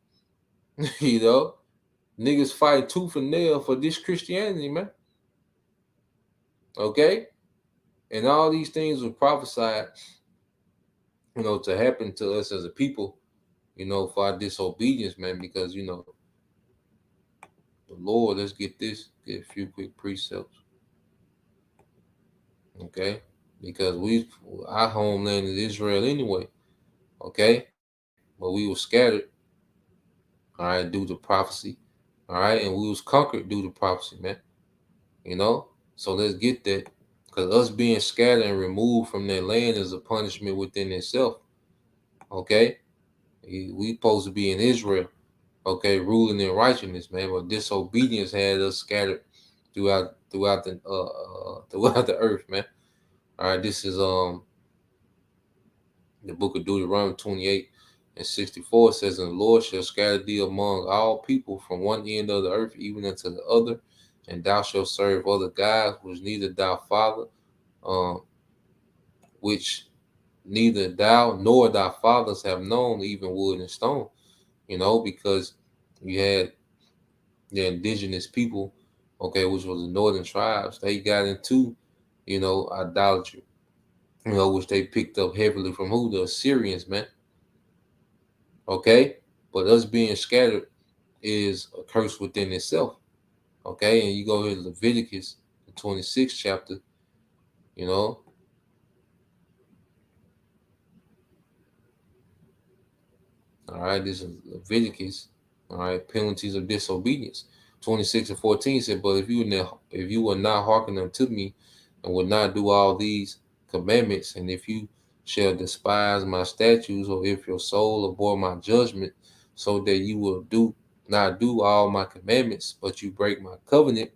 Niggas fight tooth and nail for this Christianity, man. Okay? And all these things were prophesied, to happen to us as a people, for our disobedience, man, because, the Lord, let's get a few quick precepts. Okay? Because our homeland is Israel anyway. Okay? But we were scattered, all right, due to prophecy. All right, and we was conquered due to prophecy, man. So let's get that. Because us being scattered and removed from their land is a punishment within itself. Okay? We supposed to be in Israel, okay, ruling in righteousness, man. But disobedience had us scattered throughout the earth, man. All right, this is the book of Deuteronomy 28:64 says, "And the Lord shall scatter thee among all people from one end of the earth even unto the other, and thou shalt serve other gods which neither thy father, which neither thou nor thy fathers have known, even wood and stone." Because you had the indigenous people, okay, which was the northern tribes, they got into, idolatry, which they picked up heavily from who? The Assyrians, man. Okay? But us being scattered is a curse within itself. Okay? And you go here to Leviticus, the 26th chapter, All right, this is Leviticus. All right, penalties of disobedience. 26:14 said, "But if you will not hearken unto me, and will not do all these commandments, and if you shall despise my statutes, or if your soul abhor my judgment, so that you will not do all my commandments, but you break my covenant,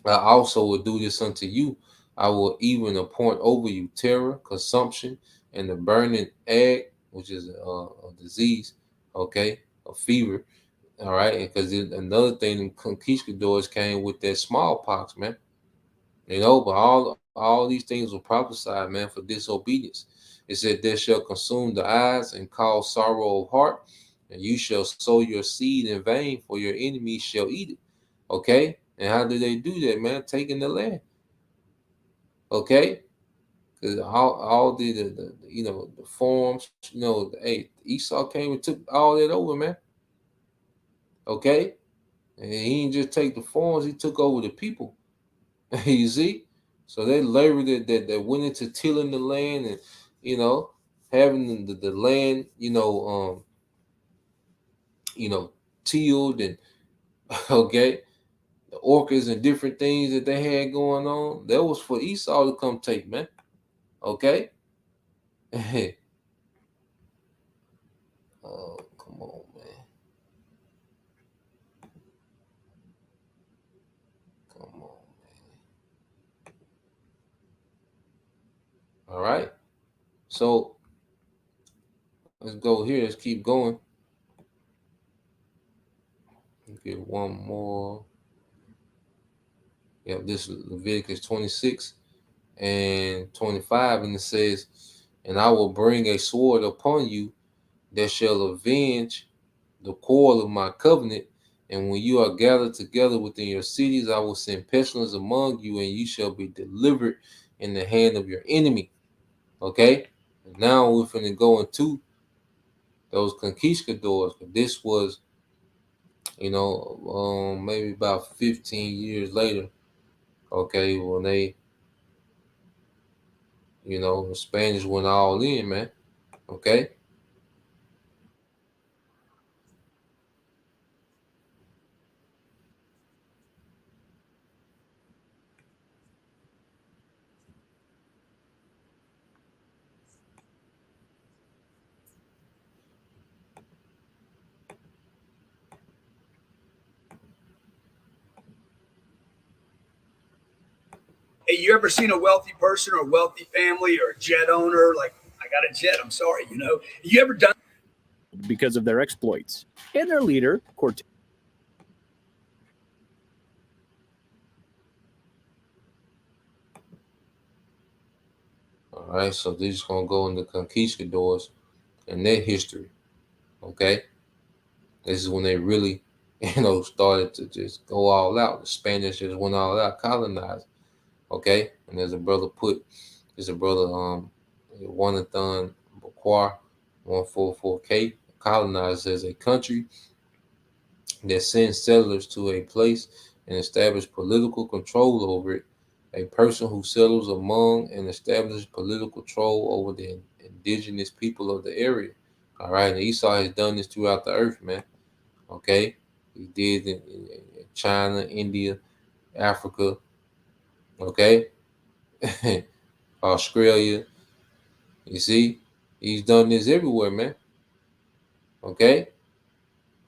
I also will do this unto you. I will even appoint over you terror, consumption, and the burning egg," which is a disease, okay, a fever. All right, because another thing, the conquistadors came with that smallpox, man. But all these things were prophesied, man, for disobedience. It said, "They shall consume the eyes and cause sorrow of heart, and you shall sow your seed in vain, for your enemies shall eat it." Okay? And how did they do that, man? Taking the land. Okay? Because all the you know, the farms, you know, hey, Esau came and took all that over, man. Okay? And he didn't just take the farms, he took over the people. You see? So that labor that went into tilling the land and, you know, having the land, you know, tilled and okay, the orchards and different things that they had going on, that was for Esau to come take, man. Okay? Oh, come on, man. Come on, man. All right. So let's go here. Let's keep going. Get one more. Yeah, this is Leviticus 26 and 25, and it says, "And I will bring a sword upon you that shall avenge the quarrel of my covenant. And when you are gathered together within your cities, I will send pestilence among you, and you shall be delivered in the hand of your enemy." Okay? And now we're finna go into those conquistadors. This was, maybe about 15 years later. Okay, when they, the Spanish went all in, man. Okay? Hey, you ever seen a wealthy person or a wealthy family or a jet owner? Like, I got a jet, I'm sorry, You ever done because of their exploits and their leader, Cortez. All right, so they're just gonna go into conquistadors and their history. Okay, this is when they really, started to just go all out. The Spanish just went all out, colonized. Okay, and there's a brother, Jonathan Boquar, 144K, colonized as a country that sends settlers to a place and establish political control over it. A person who settles among and establishes political control over the indigenous people of the area. All right, and Esau has done this throughout the earth, man. Okay, he did in China, India, Africa. Okay, Australia. You see, he's done this everywhere, man. Okay,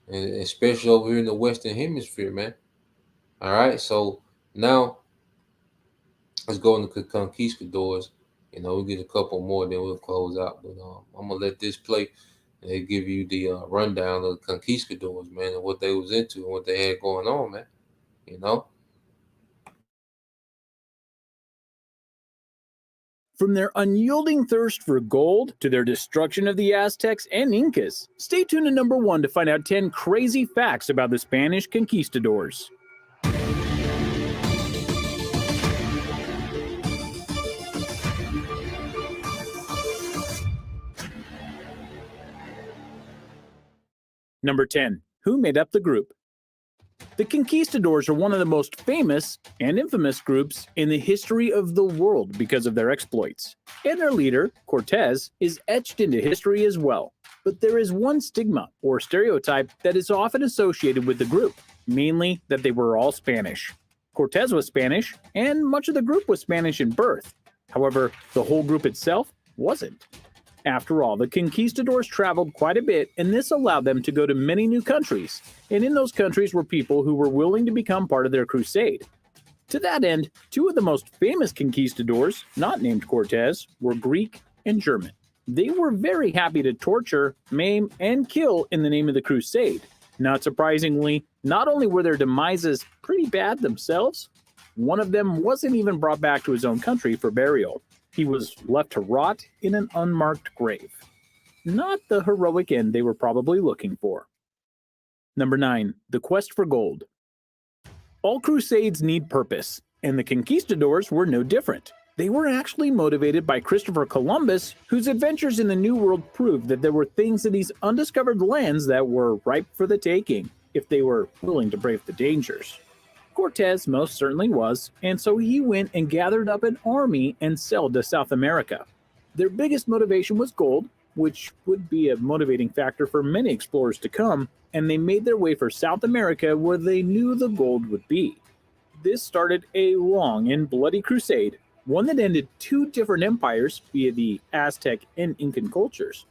and especially over here in the Western Hemisphere, man. All right, so now let's go into the conquistadors. We get a couple more, then we'll close out. But I'm gonna let this play and they give you the rundown of the conquistadors, man, and what they was into and what they had going on, man. You know. From their unyielding thirst for gold to their destruction of the Aztecs and Incas. Stay tuned to number 1 to find out 10 crazy facts about the Spanish conquistadors. Number 10. Who made up the group? The Conquistadors are one of the most famous and infamous groups in the history of the world because of their exploits. And their leader, Cortez, is etched into history as well. But there is one stigma or stereotype that is often associated with the group, mainly that they were all Spanish. Cortez was Spanish, and much of the group was Spanish in birth. However, the whole group itself wasn't. After all, the conquistadors traveled quite a bit, and this allowed them to go to many new countries. And in those countries were people who were willing to become part of their crusade. To that end, two of the most famous conquistadors, not named Cortez, were Greek and German. They were very happy to torture, maim, and kill in the name of the crusade. Not surprisingly, not only were their demises pretty bad themselves, one of them wasn't even brought back to his own country for burial. He was left to rot in an unmarked grave. Not the heroic end they were probably looking for. Number 9. The Quest for Gold. All crusades need purpose, and the conquistadors were no different. They were actually motivated by Christopher Columbus, whose adventures in the New World proved that there were things in these undiscovered lands that were ripe for the taking, if they were willing to brave the dangers. Cortez most certainly was, and so he went and gathered up an army and sailed to South America. Their biggest motivation was gold, which would be a motivating factor for many explorers to come, and they made their way for South America where they knew the gold would be. This started a long and bloody crusade, one that ended two different empires via the Aztec and Incan cultures.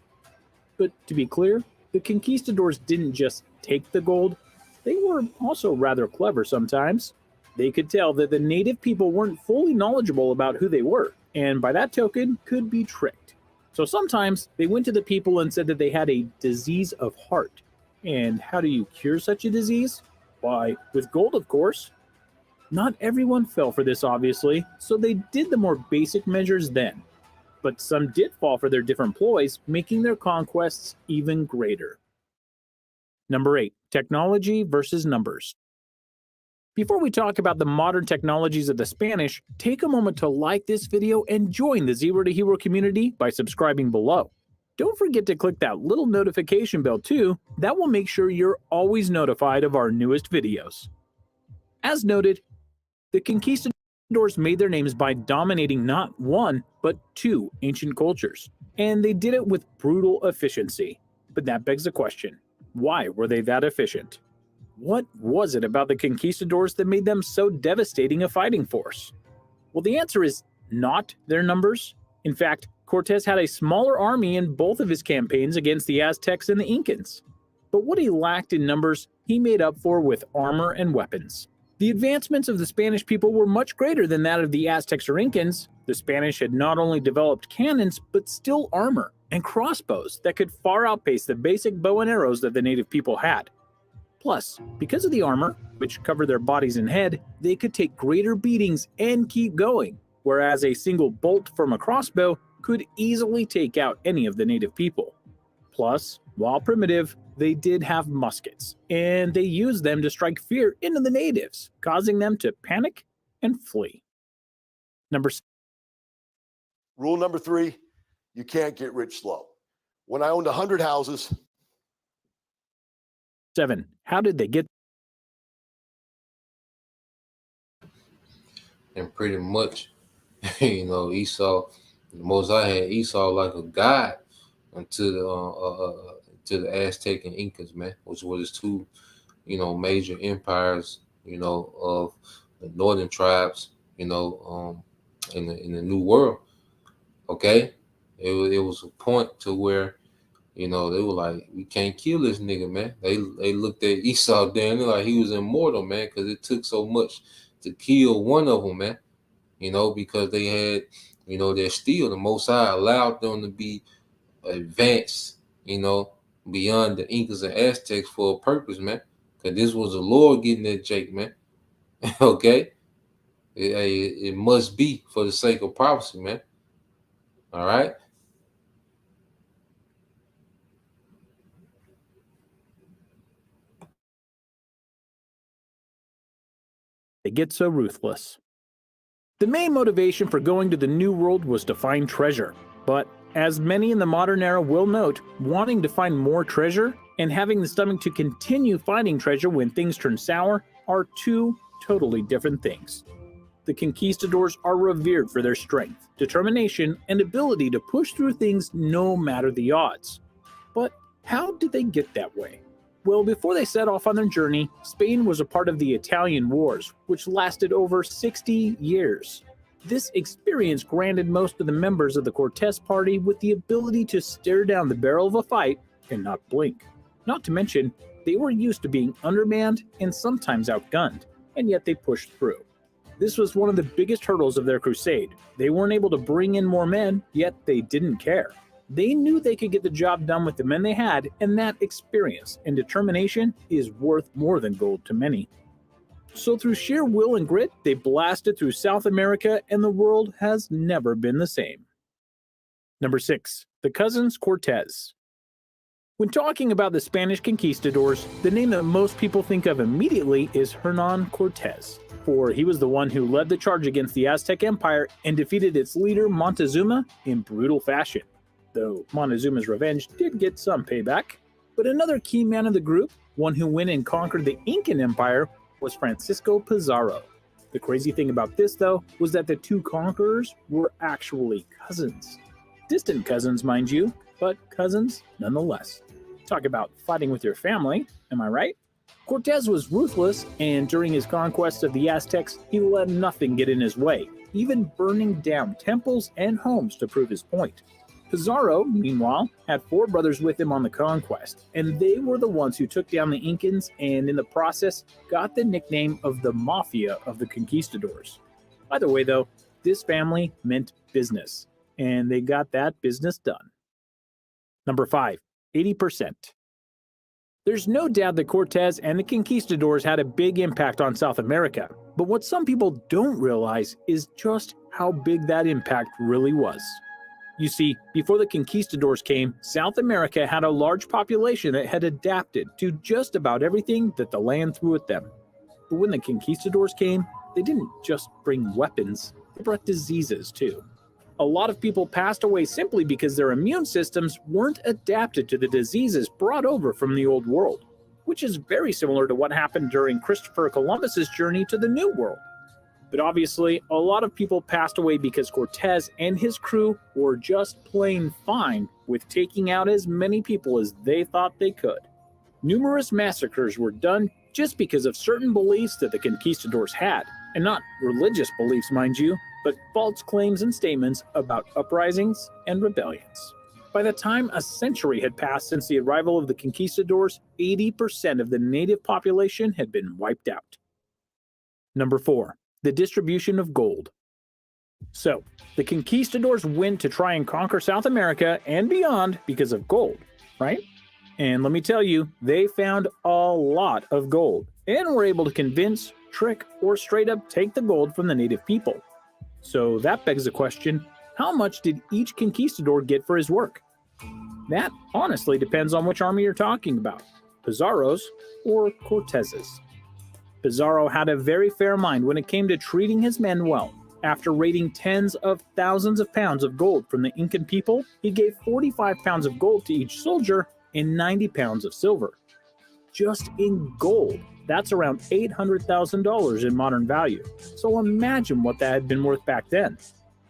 But to be clear, the conquistadors didn't just take the gold, they were also rather clever sometimes. They could tell that the native people weren't fully knowledgeable about who they were, and by that token could be tricked. So sometimes they went to the people and said that they had a disease of heart. And how do you cure such a disease? Why, with gold, of course. Not everyone fell for this, obviously, so they did the more basic measures then. But some did fall for their different ploys, making their conquests even greater. Number 8. Technology versus numbers. Before we talk about the modern technologies of the Spanish, take a moment to like this video and join the Zero to Hero community by subscribing below. Don't forget to click that little notification bell too, that will make sure you're always notified of our newest videos. As noted, the conquistadors made their names by dominating not one, but two ancient cultures, and they did it with brutal efficiency. But that begs the question, why were they that efficient? What was it about the conquistadors that made them so devastating a fighting force? Well, the answer is not their numbers. In fact, Cortez had a smaller army in both of his campaigns against the Aztecs and the Incans. But what he lacked in numbers, he made up for with armor and weapons. The advancements of the Spanish people were much greater than that of the Aztecs or Incans. The Spanish had not only developed cannons, but still armor and crossbows that could far outpace the basic bow and arrows that the native people had. Plus, because of the armor, which covered their bodies and head, they could take greater beatings and keep going, whereas a single bolt from a crossbow could easily take out any of the native people. Plus, while primitive, they did have muskets, and they used them to strike fear into the natives, causing them to panic and flee. Rule number 3, you can't get rich slow. When I owned 100 houses. 7. How did they get? And pretty much, Esau, the Most High had Esau like a god to the Aztec and Incas, man, which were his two, major empires, of the northern tribes, in the New World. Okay, it was a point to where, they were like, we can't kill this nigga, man. They looked at Esau there and they're like he was immortal, man, because it took so much to kill one of them, man. Because they had, their steel. The Most High allowed them to be advanced, beyond the Incas and Aztecs for a purpose, man. Because this was the Lord getting that Jake, man. Okay? It must be for the sake of prophecy, man. All right? They get so ruthless. The main motivation for going to the New World was to find treasure. But as many in the modern era will note, wanting to find more treasure and having the stomach to continue finding treasure when things turn sour are two totally different things. The conquistadors are revered for their strength, determination, and ability to push through things no matter the odds. But how did they get that way? Well, before they set off on their journey, Spain was a part of the Italian Wars, which lasted over 60 years. This experience granted most of the members of the Cortez party with the ability to stare down the barrel of a fight and not blink. Not to mention, they were used to being undermanned and sometimes outgunned, and yet they pushed through. This was one of the biggest hurdles of their crusade. They weren't able to bring in more men, yet they didn't care. They knew they could get the job done with the men they had, and that experience and determination is worth more than gold to many. So through sheer will and grit, they blasted through South America, and the world has never been the same. Number 6. The Cousins Cortez. When talking about the Spanish conquistadors, the name that most people think of immediately is Hernan Cortez, for he was the one who led the charge against the Aztec Empire and defeated its leader Montezuma in brutal fashion, though Montezuma's revenge did get some payback. But another key man of the group, one who went and conquered the Incan Empire, was Francisco Pizarro. The crazy thing about this, though, was that the two conquerors were actually cousins. Distant cousins, mind you, but cousins nonetheless. Talk about fighting with your family, am I right? Cortez was ruthless, and during his conquest of the Aztecs, he let nothing get in his way, even burning down temples and homes to prove his point. Pizarro, meanwhile, had 4 brothers with him on the conquest, and they were the ones who took down the Incans and in the process got the nickname of the Mafia of the Conquistadors. Either way though, this family meant business, and they got that business done. Number 5. 80%. There's no doubt that Cortez and the conquistadors had a big impact on South America, but what some people don't realize is just how big that impact really was. You see, before the conquistadors came, South America had a large population that had adapted to just about everything that the land threw at them. But when the conquistadors came, they didn't just bring weapons, they brought diseases too. A lot of people passed away simply because their immune systems weren't adapted to the diseases brought over from the Old World, which is very similar to what happened during Christopher Columbus's journey to the New World. But obviously, a lot of people passed away because Cortez and his crew were just plain fine with taking out as many people as they thought they could. Numerous massacres were done just because of certain beliefs that the conquistadors had, and not religious beliefs, mind you, but false claims and statements about uprisings and rebellions. By the time a century had passed since the arrival of the conquistadors, 80% of the native population had been wiped out. Number 4. The distribution of gold. So, the conquistadors went to try and conquer South America and beyond because of gold, right? And let me tell you, they found a lot of gold and were able to convince, trick, or straight up take the gold from the native people. So that begs the question, how much did each conquistador get for his work? That honestly depends on which army you're talking about, Pizarro's or Cortez's. Pizarro had a very fair mind when it came to treating his men well. After raiding tens of thousands of pounds of gold from the Incan people, he gave 45 pounds of gold to each soldier and 90 pounds of silver. Just in gold, that's around $800,000 in modern value. So imagine what that had been worth back then.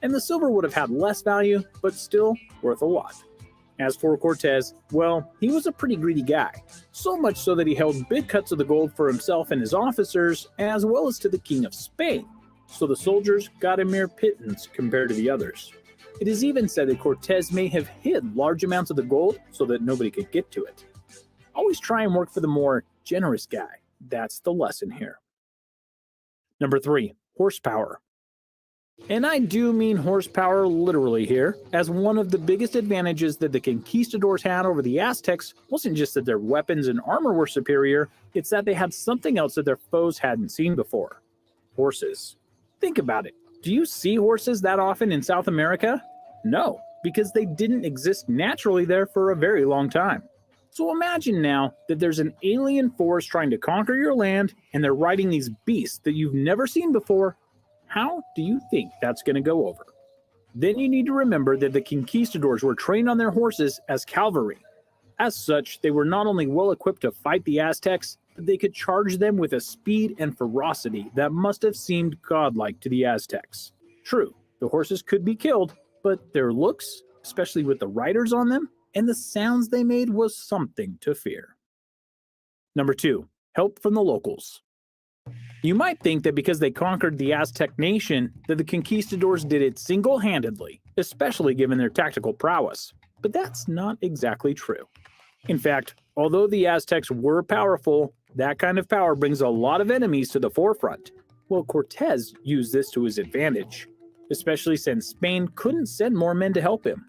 And the silver would have had less value, but still worth a lot. As for Cortez, well, he was a pretty greedy guy. So much so that he held big cuts of the gold for himself and his officers, as well as to the King of Spain. So the soldiers got a mere pittance compared to the others. It is even said that Cortez may have hid large amounts of the gold so that nobody could get to it. Always try and work for the more generous guy. That's the lesson here. Number 3, horsepower. And I do mean horsepower literally here, as one of the biggest advantages that the conquistadors had over the Aztecs wasn't just that their weapons and armor were superior, it's that they had something else that their foes hadn't seen before. Horses. Think about it. Do you see horses that often in South America? No, because they didn't exist naturally there for a very long time. So imagine now that there's an alien force trying to conquer your land and they're riding these beasts that you've never seen before. How do you think that's going to go over? Then you need to remember that the conquistadors were trained on their horses as cavalry. As such, they were not only well equipped to fight the Aztecs, but they could charge them with a speed and ferocity that must have seemed godlike to the Aztecs. True, the horses could be killed, but their looks, especially with the riders on them, and the sounds they made was something to fear. Number 2, help from the locals. You might think that because they conquered the Aztec nation, that the conquistadors did it single-handedly, especially given their tactical prowess. But that's not exactly true. In fact, although the Aztecs were powerful, that kind of power brings a lot of enemies to the forefront. Well, Cortez used this to his advantage, especially since Spain couldn't send more men to help him.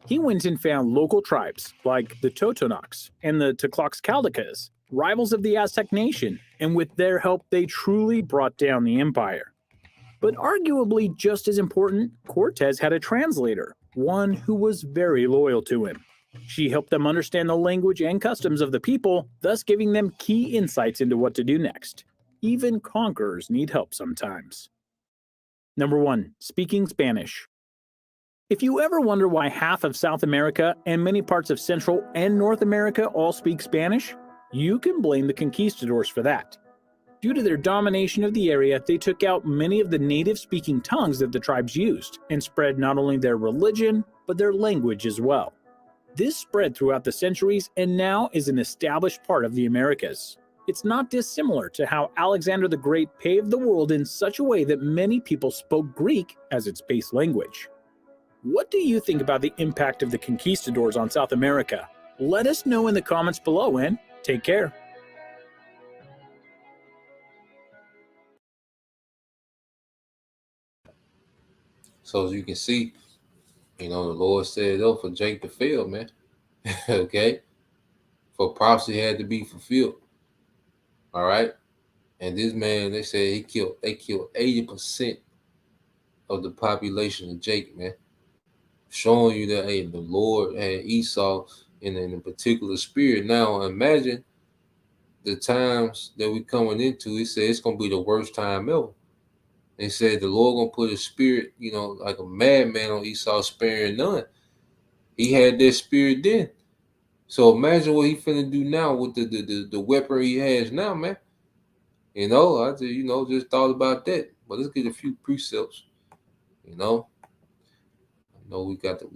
He went and found local tribes like the Totonacs and the Tlaxcaltecas, rivals of the Aztec nation, and with their help they truly brought down the empire. But arguably just as important, Cortez had a translator, one who was very loyal to him. She helped them understand the language and customs of the people, thus giving them key insights into what to do next. Even conquerors need help sometimes. Number 1. Speaking Spanish. If you ever wonder why half of South America and many parts of Central and North America all speak Spanish, you can blame the conquistadors for that. Due to their domination of the area, they took out many of the native-speaking tongues that the tribes used and spread not only their religion, but their language as well. This spread throughout the centuries and now is an established part of the Americas. It's not dissimilar to how Alexander the Great paved the world in such a way that many people spoke Greek as its base language. What do you think about the impact of the conquistadors on South America? Let us know in the comments below, and take care. So as you can see, the Lord said, "Oh, for Jake to fail, man." Okay, for prophecy had to be fulfilled. All right, and this man, they said they killed 80% of the population of Jake, man, showing you that the Lord had Esau in a particular spirit. Now imagine the times that we're coming into. He said it's gonna be the worst time ever. They said the Lord gonna put a spirit, like a madman on Esau, sparing none. He had that spirit then. So imagine what he finna do now with the weapon he has now, man. I just thought about that. But let's get a few precepts. I know we got the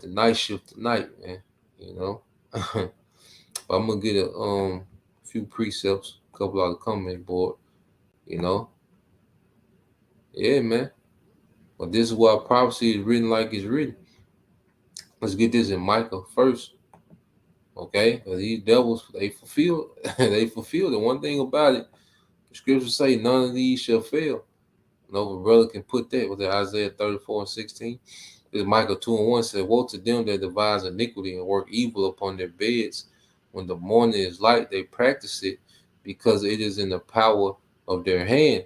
night shift tonight, man. But I'm gonna get a few precepts, a couple on the comment board. Yeah, man. But this is why prophecy is written like it's written. Let's get this in Micah first. Okay? Because these devils, they fulfilled they fulfilled it. One thing about it, the scriptures say none of these shall fail. No brother can put that with Isaiah 34:16. This Micah 2:1 said, "Woe to them that devise iniquity and work evil upon their beds. When the morning is light, they practice it, because it is in the power of their hand."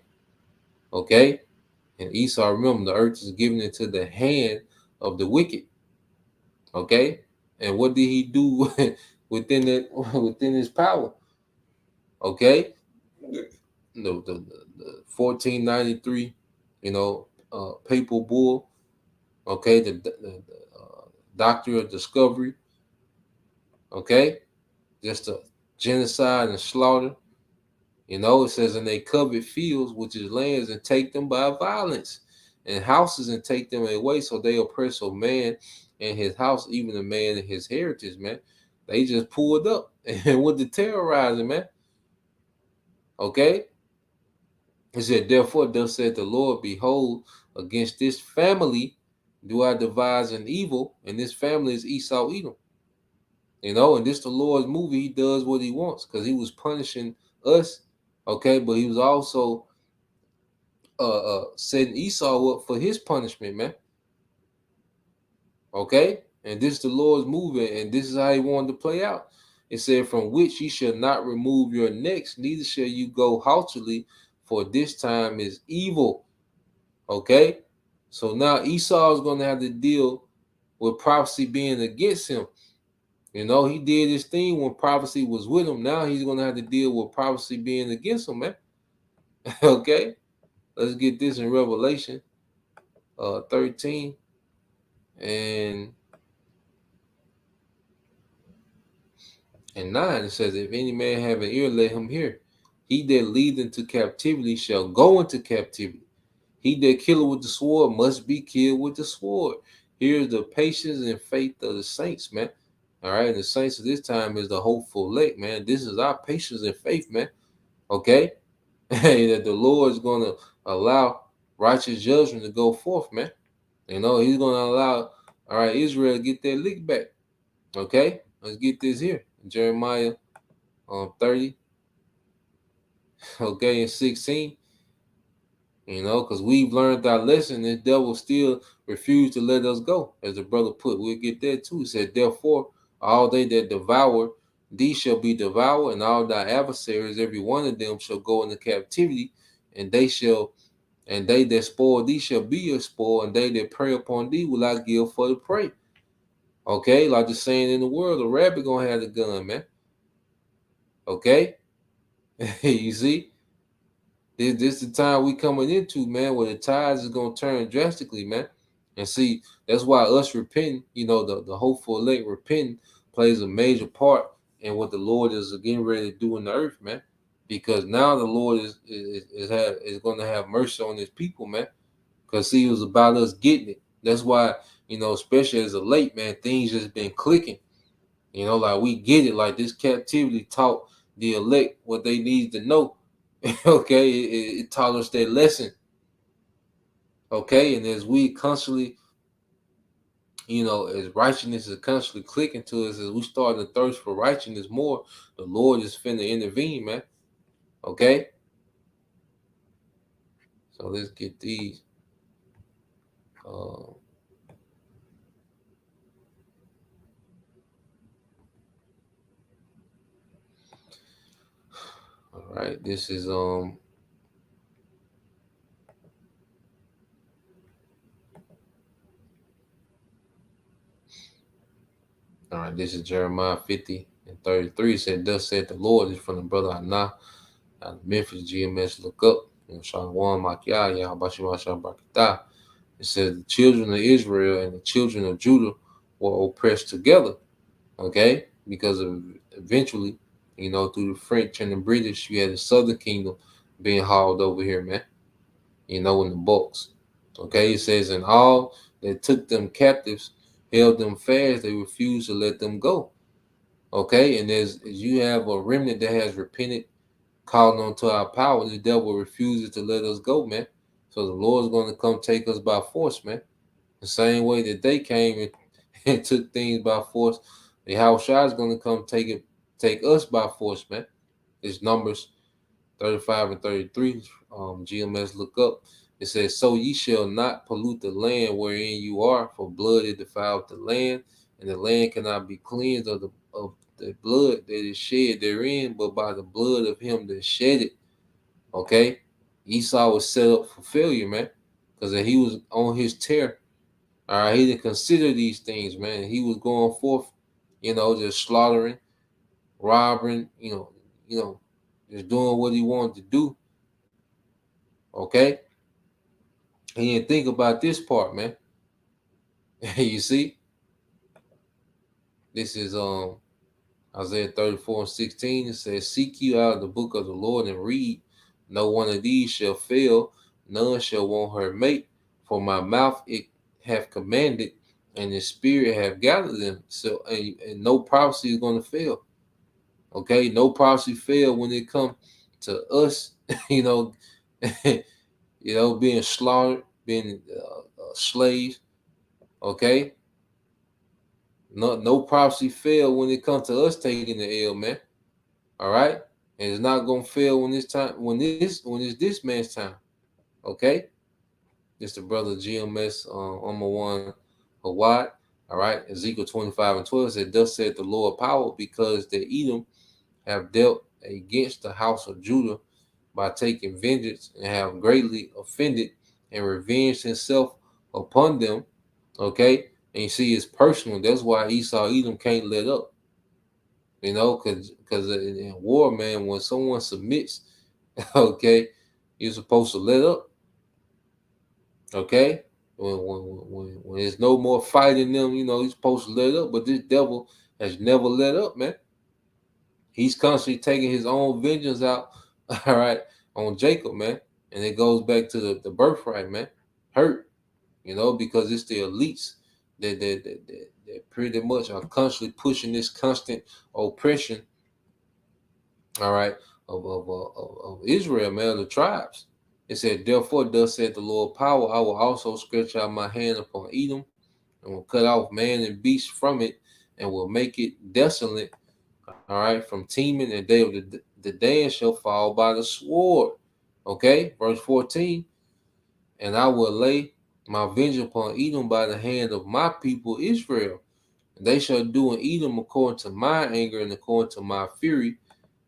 Okay? And Esau, remember, the earth is given into the hand of the wicked. Okay? And what did he do within his power? Okay? The 1493, papal bull. Okay, the Doctrine of Discovery. Okay? Just a genocide and slaughter. It says, "And they covet fields, which is lands, and take them by violence, and houses, and take them away. So they oppress a man and his house, even a man and his heritage," man. They just pulled up and went to terrorizing, man. Okay? It said, "Therefore, thus said the Lord, behold, against this family do I devise an evil, and this family is Esau Edom." And this the Lord's movie. He does what he wants, because he was punishing us. Okay, but he was also setting Esau up for his punishment, man. Okay, and this is the Lord's movie, and this is how he wanted to play out. It said, "From which ye shall not remove your necks, neither shall you go haughtily, for this time is evil." Okay, so now Esau is going to have to deal with prophecy being against him. He did his thing when prophecy was with him. Now he's going to have to deal with prophecy being against him, man. Okay, let's get this in Revelation 13 and 9. It says, "If any man have an ear, let him hear. He that lead into captivity shall go into captivity. He that killeth with the sword must be killed with the sword. Here's the patience and faith of the saints," man. All right, and the saints of this time is the hopeful elect, man. This is our patience and faith, man. Okay, that the Lord is going to allow righteous judgment to go forth, man. He's going to allow, all right, Israel to get their lick back. Okay, let's get this here. Jeremiah 30, okay, and 16. Because we've learned our lesson, the devil still refused to let us go. As the brother put, we'll get that too. He said, "Therefore, all they that devour thee shall be devoured, and all thy adversaries, every one of them, shall go into captivity, and they that spoil thee shall be your spoil, and they that prey upon thee will I give for the prey." Okay, like the saying in the world, the rabbit gonna have the gun, man. Okay, you see, this the time we coming into, man, where the tides is gonna turn drastically, man. And see, that's why us repenting, the hopeful elect repenting plays a major part in what the Lord is getting ready to do in the earth, man. Because now the Lord is going to have mercy on His people, man. Because see, it was about us getting it. That's why, especially as a late man, things just been clicking. Like we get it. Like this captivity taught the elect what they need to know. Okay, it taught us their lesson. Okay, and as we constantly, as righteousness is constantly clicking to us, as we start to thirst for righteousness more, the Lord is finna intervene, man. Okay, so let's get these. All right, this is All right, this is Jeremiah 50 and 33. It said, "Thus said the Lord," is from the brother Anah out of Memphis, GMS. Look up. Shalom Makiah, Yahabashim Brakita. It says, "The children of Israel and the children of Judah were oppressed together." Okay, because of eventually, through the French and the British, you had the Southern Kingdom being hauled over here, man. In the books. Okay, it says, "And all that took them captives held them fast, they refused to let them go." Okay, and as you have a remnant that has repented, calling on to our power, the devil refuses to let us go, man. So the Lord's going to come take us by force, man. The same way that they came and took things by force, the Yahushua is going to come take us by force, man. It's Numbers 35 and 33. GMS look up. It says, "So ye shall not pollute the land wherein you are, for blood it defiled the land, and the land cannot be cleansed of the blood that is shed therein, but by the blood of him that shed it." Okay, Esau was set up for failure, man, because he was on his tear. All right, he didn't consider these things, man. He was going forth, just slaughtering, robbing, just doing what he wanted to do. Okay, he didn't think about this part, man. You see, this is Isaiah 34 and 16. It says, "Seek you out of the book of the Lord and read. No one of these shall fail, none shall want her mate. For my mouth it hath commanded, and the spirit have gathered them." So and no prophecy is going to fail. Okay, no prophecy fail when it comes to us, being slaughtered, being slaves. Okay, no prophecy fail when it comes to us taking the L, man. All right, and it's not gonna fail when it's this man's time. Okay, it's the brother GMS on one Hawaii. All right, Ezekiel 25 and 12 said, "Thus said the Lord power, because the Edom have dealt against the house of Judah by taking vengeance, and have greatly offended and revenged himself upon them." Okay, and you see, it's personal. That's why Esau Edom can't let up. Because in war, man, when someone submits, okay, you're supposed to let up. Okay, when there's no more fighting them, you're supposed to let up. But this devil has never let up, man. He's constantly taking his own vengeance out, all right, on Jacob, man. And it goes back to the birthright, man. Hurt, because it's the elites that pretty much are constantly pushing this constant oppression, all right, of Israel, man, the tribes. It said, "Therefore, thus said the Lord power, I will also stretch out my hand upon Edom, and will cut off man and beast from it, and will make it desolate, all right, from teeming, and day of the Dan shall fall by the sword." Okay, verse 14, "And I will lay my vengeance upon Edom by the hand of my people Israel. And they shall do in Edom according to my anger and according to my fury."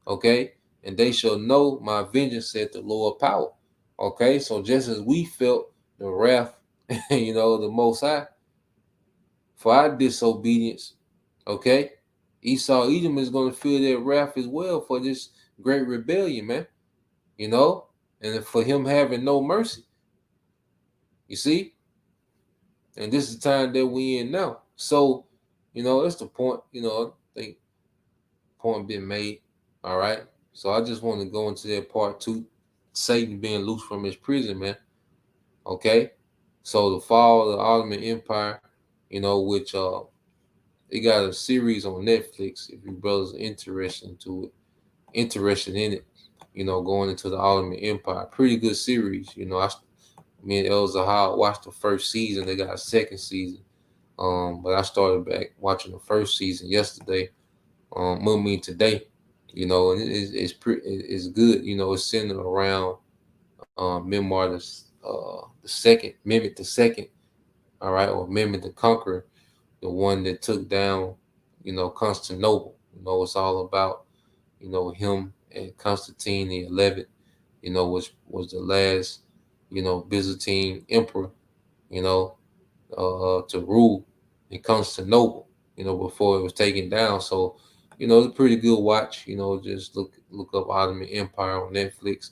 Okay, "And they shall know my vengeance," said the Lord power. Okay, so just as we felt the wrath, the Most High, for our disobedience. Okay, Esau, Edom is going to feel that wrath as well for this great rebellion, man. You know, and for him having no mercy. You see, and this is the time that we in now. So, you know, that's the point. You know, I think point being made. All right. So I just want to go into that part two. Satan being loose from his prison, man. Okay. So the fall of the Ottoman Empire, you know, which it got a series on Netflix. If you brothers are interested in it, you know, going into the Ottoman Empire, pretty good series. You know, me and El Zahar watched the first season. They got a second season. But I started back watching the first season yesterday. Today, you know, and it's good. You know, it's centered around Memoir the second, Mehmet the second, all right, or Mehmet the Conqueror, the one that took down, you know, Constantinople. You know, it's all about, you know, him and Constantine the 11th, you know, which was the last, you know, Byzantine emperor, you know, to rule in Constantinople, you know, before it was taken down. So, you know, it's a pretty good watch. You know, just look up Ottoman Empire on Netflix,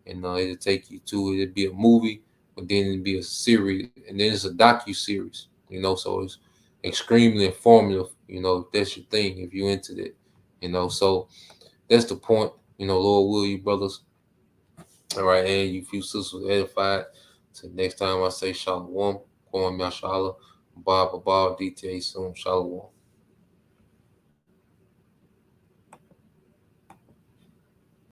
and it'll take you to it. It'll be a movie, but then it'll be a series, and then it's a docu series. You know, so it's extremely informative. You know, if that's your thing, if you're into that. You know, so that's the point. You know, Lord will you brothers. All right, and you few sisters edified. Till next time I say shalom. Kwam Yashala. Bob, details soon. Shalom.